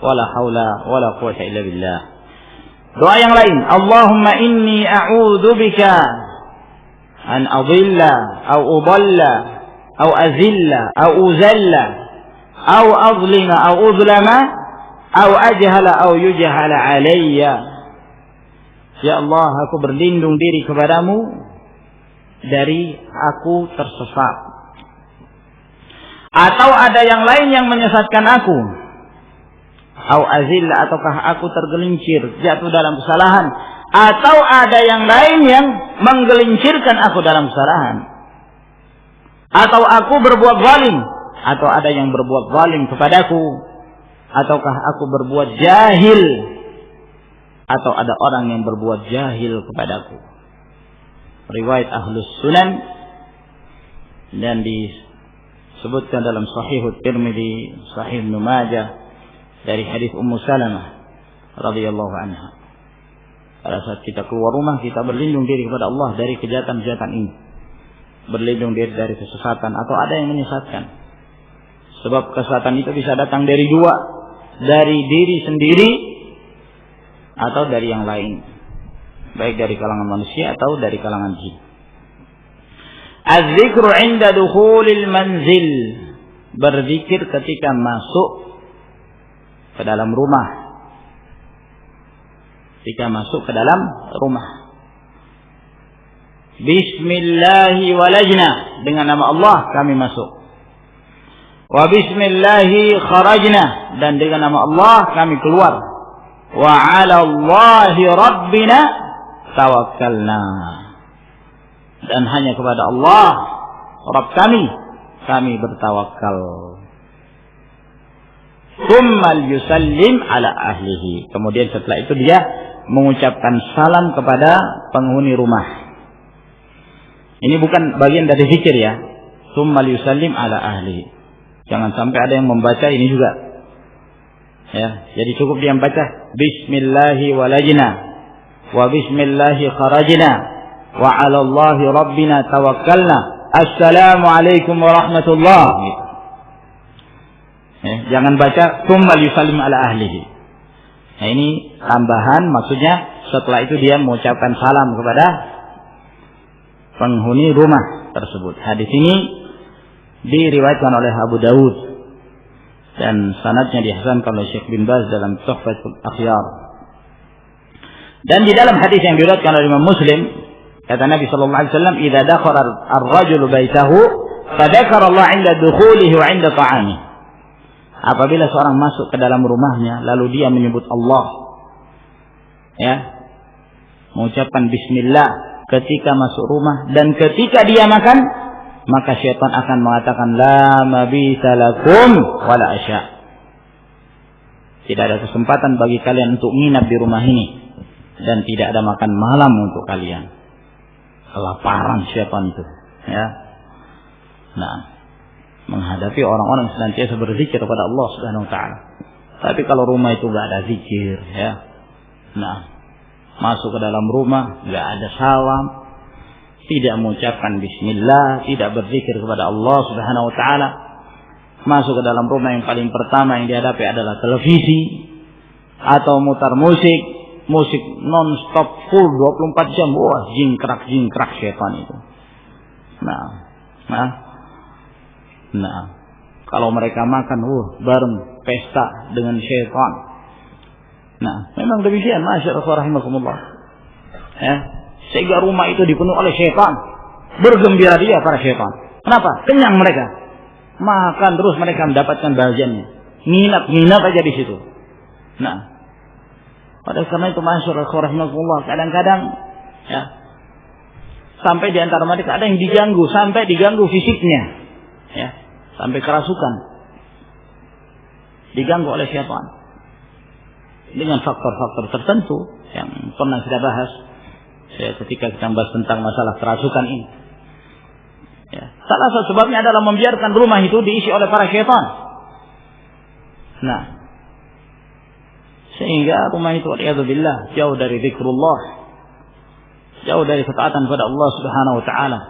wala haula wala quwwata illa billah. Doa yang lain, Allahumma inni a'udzu bika an adilla aw udalla aw azilla aw uzalla aw azlima aw uzlama aw ajhala aw yujhala alayya. Ya Allah, aku berlindung diri kepadamu dari aku tersesat, atau ada yang lain yang menyesatkan aku, au azilla, ataukah aku tergelincir jatuh dalam kesalahan, atau ada yang lain yang menggelincirkan aku dalam kesalahan, atau aku berbuat zalim, atau ada yang berbuat zalim kepadaku, ataukah aku berbuat jahil, atau ada orang yang berbuat jahil kepadaku. Riwayat Ahlus Sunan dan disebutkan dalam Sahih Tirmidzi, Sahih Ibnu Majah dari hadis Ummu Salamah radhiyallahu anha. Pada saat kita keluar rumah, kita berlindung diri kepada Allah dari kejahatan-kejahatan ini, berlindung diri dari kesesatan atau ada yang menyesatkan. Sebab kesesatan itu bisa datang dari dua, dari diri sendiri atau dari yang lain, baik dari kalangan manusia atau dari kalangan jin. Az-zikru 'inda dukhulil manzil, berzikir ketika masuk ke dalam rumah. Ketika masuk ke dalam rumah. Bismillahi walajna, dengan nama Allah kami masuk. Wa bismillahi kharajna, dan dengan nama Allah kami keluar. Wa 'ala Allahi rabbina tawakkalna, dan hanya kepada Allah Rabb kami bertawakal. Tsummal yusallim ala ahlihi, kemudian setelah itu dia mengucapkan salam kepada penghuni rumah. Ini bukan bagian dari zikir ya. Tsummal yusallim ala ahlihi, jangan sampai ada yang membaca ini juga ya. Jadi cukup dia membaca bismillahi walajna wa bismillahi kharajna wa 'ala Allahi rabbina tawakkalna, assalamu alaikum warahmatullahi. Jangan baca tsummal yusallim ala ahlihi. Nah, ini tambahan, maksudnya setelah itu dia mengucapkan salam kepada penghuni rumah tersebut. Hadis ini diriwayatkan oleh Abu Dawud dan sanadnya dihasankan oleh Syekh bin Baz dalam Tuhfatul Akhyar. Dan di dalam hadis yang diriwayatkan oleh Imam Muslim, kata Nabi sallallahu alaihi wasallam, "Idza dakhala ar-rajulu baitahu, fadzakara Allah 'inda dukhulihi wa 'inda ta'amihi." Apabila seorang masuk ke dalam rumahnya lalu dia menyebut Allah, ya, mengucapkan bismillah ketika masuk rumah dan ketika dia makan, maka syaitan akan mengatakan la mabita lakum wala asya. Tidak ada kesempatan bagi kalian untuk nginap di rumah ini dan tidak ada makan malam untuk kalian. Kelaparan syaitan itu, ya. Nah, menghadapi orang-orang yang senantiasa berzikir kepada Allah Subhanahu wa taala. Tapi kalau rumah itu enggak ada zikir, ya. Nah, masuk ke dalam rumah enggak ada salam, tidak mengucapkan bismillah, tidak berzikir kepada Allah Subhanahu wa taala. Masuk ke dalam rumah, yang paling pertama yang dihadapi adalah televisi atau mutar musik non-stop full 24 jam. Wah, jingkrak syaitan itu. Nah, kalau mereka makan, bareng pesta dengan syaitan. Nah, memang demikian, masyaallah rahimakumullah. Ya, sehingga rumah itu dipenuhi oleh syaitan. Bergembira dia para syaitan. Kenapa? Kenyang mereka. Makan terus mereka mendapatkan bahagiannya. Nginap aja di situ. Nah, pada karena itu masyaallah rahimakumullah, kadang-kadang ya sampai di antara mereka ada yang diganggu, sampai diganggu fisiknya. Ya, sampai kerasukan, diganggu oleh syaitan dengan faktor-faktor tertentu yang pernah kita bahas ketika kita bahas tentang masalah kerasukan ini. Ya, salah satu sebabnya adalah membiarkan rumah itu diisi oleh para syaitan. Nah, sehingga rumah itu waliyadzubillah jauh dari zikrullah, jauh dari ketaatan kepada Allah Subhanahu wa taala.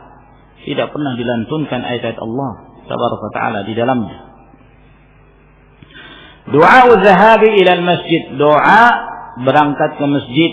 tidak pernah dilantunkan ayat-ayat Allah tabaraka taala di dalamnya. Doa zahabi ila masjid, doa berangkat ke masjid.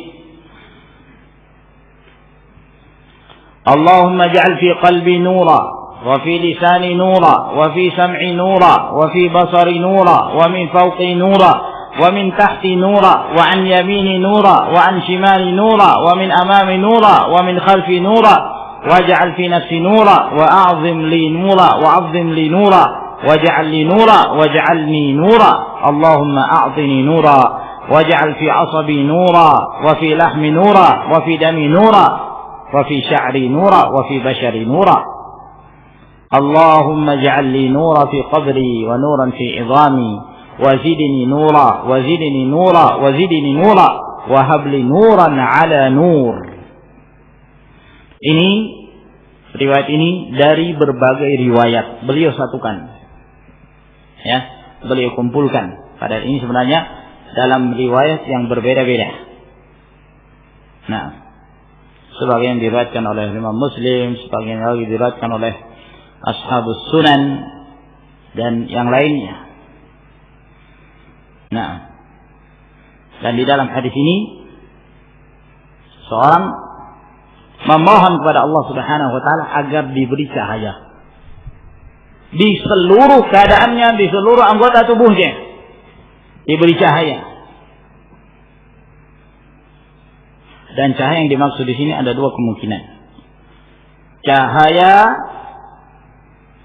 Allahumma ja'al fi qalbi nura wa fi lisani nura wa fi sam'i nura wa fi basari nura wa min fawqi nura wa min tahti nura wa an yamini nura wa an shimali nura wa min amami nura wa min khalfi nura waj'al fi nafsi nura wa a'zim li nura wa 'azzim li nura waj'al li nura waj'alni nura Allahumma a'tini nura waj'al fi 'asabi nura wa fi lahmi nura wa fi dami nura wa fi sya'ri nura wa fi bashari nura Allahumma ij'al li nura fi qabri wa nuran fi 'idhami wazidni nura wazidni nura wazidni nura wa hab li nuran 'ala nur. Ini riwayat ini dari berbagai riwayat beliau satukan. Ya, beliau kumpulkan. Padahal ini sebenarnya dalam riwayat yang berbeda-beda. Nah, sebagian diriwayatkan oleh Imam Muslim, sebagian lagi diriwayatkan oleh Ashabus Sunan dan yang lainnya. Nah, dan di dalam hadis ini seorang memohon kepada Allah Subhanahu wa taala agar diberi cahaya di seluruh keadaannya, di seluruh anggota tubuhnya, diberi cahaya. Dan cahaya yang dimaksud di sini ada dua kemungkinan. Cahaya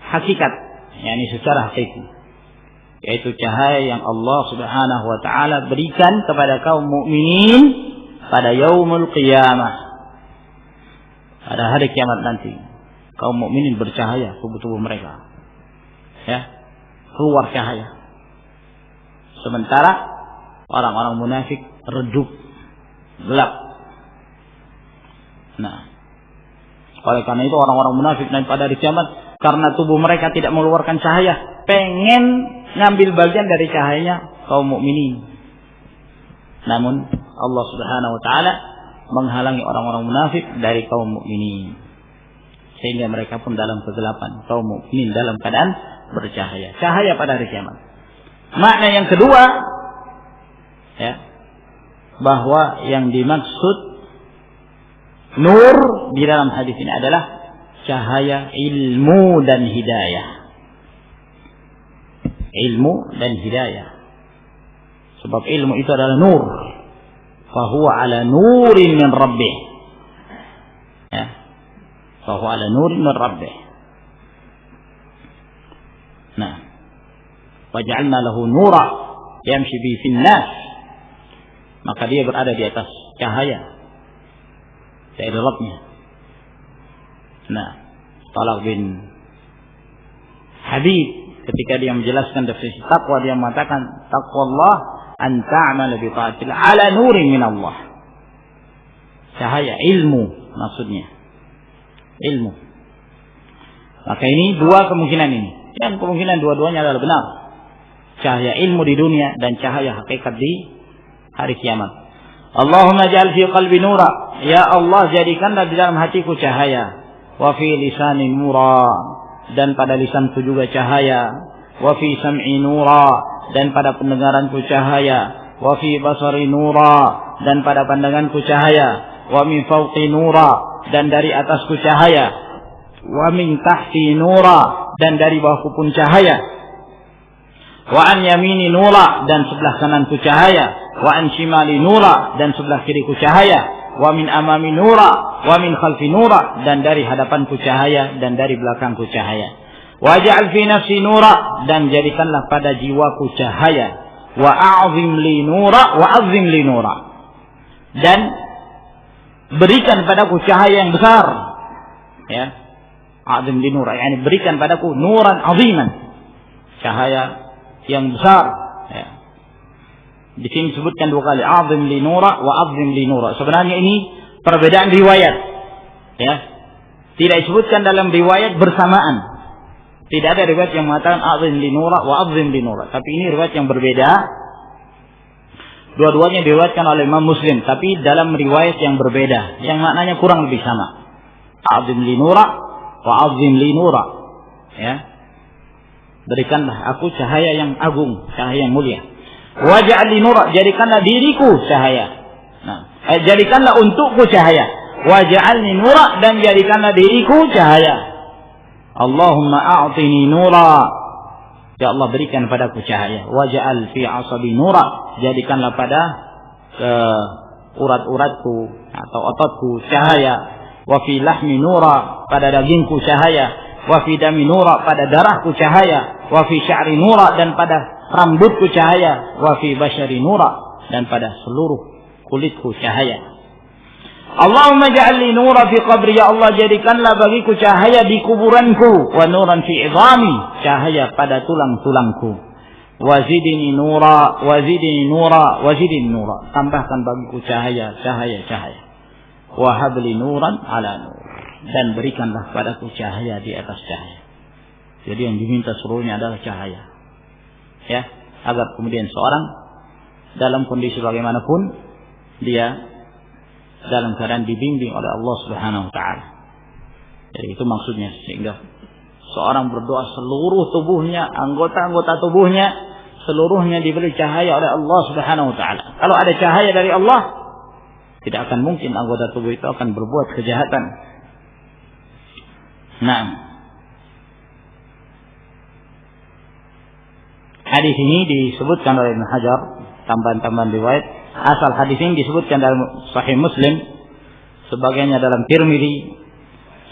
hakikat, yakni secara hakiki, yaitu cahaya yang Allah Subhanahu wa taala berikan kepada kaum mukminin pada yaumul qiyamah, pada hari kiamat nanti. Kaum mukminin bercahaya tubuh-tubuh mereka, ya, keluar cahaya. Sementara orang-orang munafik redup, gelap. Nah, oleh karena itu orang-orang munafik nanti pada hari kiamat, karena tubuh mereka tidak mengeluarkan cahaya, pengen ngambil bagian dari cahayanya kaum mukminin. Namun Allah Subhanahu wa taala menghalangi orang-orang munafik dari kaum mukminin, sehingga mereka pun dalam kegelapan, kaum mukminin dalam keadaan bercahaya, cahaya pada hari kiamat. Makna yang kedua, ya, bahwa yang dimaksud nur di dalam hadis ini adalah cahaya ilmu dan hidayah. Ilmu dan hidayah. Sebab ilmu itu adalah nur. Fahuwa ala nurin min rabbih. Ya. Fahuwa ala nurin min rabbih. Nah. Waj'alna lahu nura yamshi bihi fin nas. Maka dia berada di atas cahaya dari Rabbnya. Nah, Talaq bin Habib ketika dia menjelaskan definisi takwa, dia mengatakan taqwallah an ta'mal bi ta'atillah ala nurin min Allah. Cahaya ilmu maksudnya. Ilmu. Maka ini dua kemungkinan ini. Dan kemungkinan dua-duanya adalah benar. Cahaya ilmu di dunia dan cahaya hakikat di hari kiamat. Allahumma ja'al fi qalbi nura. Ya Allah, jadikanlah di dalam hatiku cahaya. Wa fi lisani nura. Dan pada lisanku juga cahaya. Wa fi sam'i nura. Dan pada pendengaranku cahaya. Wa fi basari nura. Dan pada pandanganku cahaya. Wa min fawqi nura. Dan dari atasku cahaya. Wa min tahti nura. Dan dari bawahku pun cahaya. Wa an yamini nura. Dan sebelah kananku cahaya. Wa an shimali nura. Dan sebelah kiriku cahaya. Wa min amami nura. Wa min khalfi nura. Dan dari hadapanku cahaya. Dan dari belakangku cahaya. Waj'al fi nafsi nura. Dan jadikanlah pada jiwaku cahaya. Wa a'zim li nura. Wa azim li nura. Dan berikan padaku cahaya yang besar. Ya. Azim li nura. Yani berikan padaku nuran aziman. Cahaya yang besar. Ya. Di sini disebutkan dua kali azim li nura wa azim li nura. Sebenarnya ini perbedaan riwayat. Ya. Tidak disebutkan dalam riwayat bersamaan. Tidak ada riwayat yang mengatakan azim li nura wa azim li nura. Tapi ini riwayat yang berbeda. Dua-duanya diriwayatkan oleh Imam Muslim, tapi dalam riwayat yang berbeda, yang maknanya kurang lebih sama. Azim li nura wa'azzim li nura. Ya. Berikanlah aku cahaya yang agung, cahaya yang mulia. Waj'al li nura, jadikanlah diriku cahaya. Nah, jadikanlah untukku cahaya. Waj'al li nura, dan jadikanlah diriku cahaya. Allahumma a'tini nura. Ya Allah, berikan padaku cahaya. Waj'al fi 'asabi nura, jadikanlah pada urat-uratku atau ototku cahaya. Wa fi lahmi nura, pada dagingku cahaya. Wa fi dami nura, pada darahku cahaya. Wa fi sya'ri nura, dan pada rambutku cahaya. Wa fi basyari nura, dan pada seluruh kulitku cahaya. Allahumma ja'alni nura fi qabri, ya Allah, jadikanlah bagiku cahaya di kuburanku. Wa nuran fi 'idhami, cahaya pada tulang-tulangku. Wa zidni nura, wa zidni nura, wa zidni nura, tambahkan bagiku cahaya, cahaya, cahaya. Wa habli nuran ala nur, dan berikanlah padaku cahaya di atas cahaya. Jadi yang diminta seluruhnya adalah cahaya. Ya, agar kemudian seorang dalam kondisi bagaimanapun dia dalam keadaan dibimbing oleh Allah Subhanahu wa taala. Jadi itu maksudnya, sehingga seorang berdoa seluruh tubuhnya, anggota-anggota tubuhnya seluruhnya diberi cahaya oleh Allah Subhanahu wa taala. Kalau ada cahaya dari Allah, tidak akan mungkin anggota tubuh itu akan berbuat kejahatan. Nah, hadis ini disebutkan oleh Ibnu Hajar, tambahan-tambahan riwayat. Asal hadis ini disebutkan dalam Sahih Muslim, sebagiannya dalam Tirmidzi,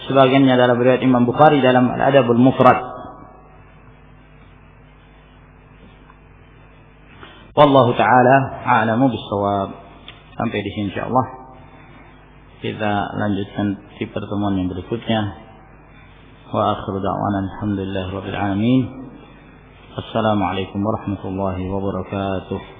sebagiannya dalam riwayat Imam Bukhari dalam Al-Adabul Mufrad. Wallahu taala a'lamu bis-shawab. Sampai di sini insyaallah. Kita lanjutkan di pertemuan yang berikutnya. Wa akhiru da'wana alhamdulillahirabbil alamin. Assalamualaikum warahmatullahi wabarakatuh.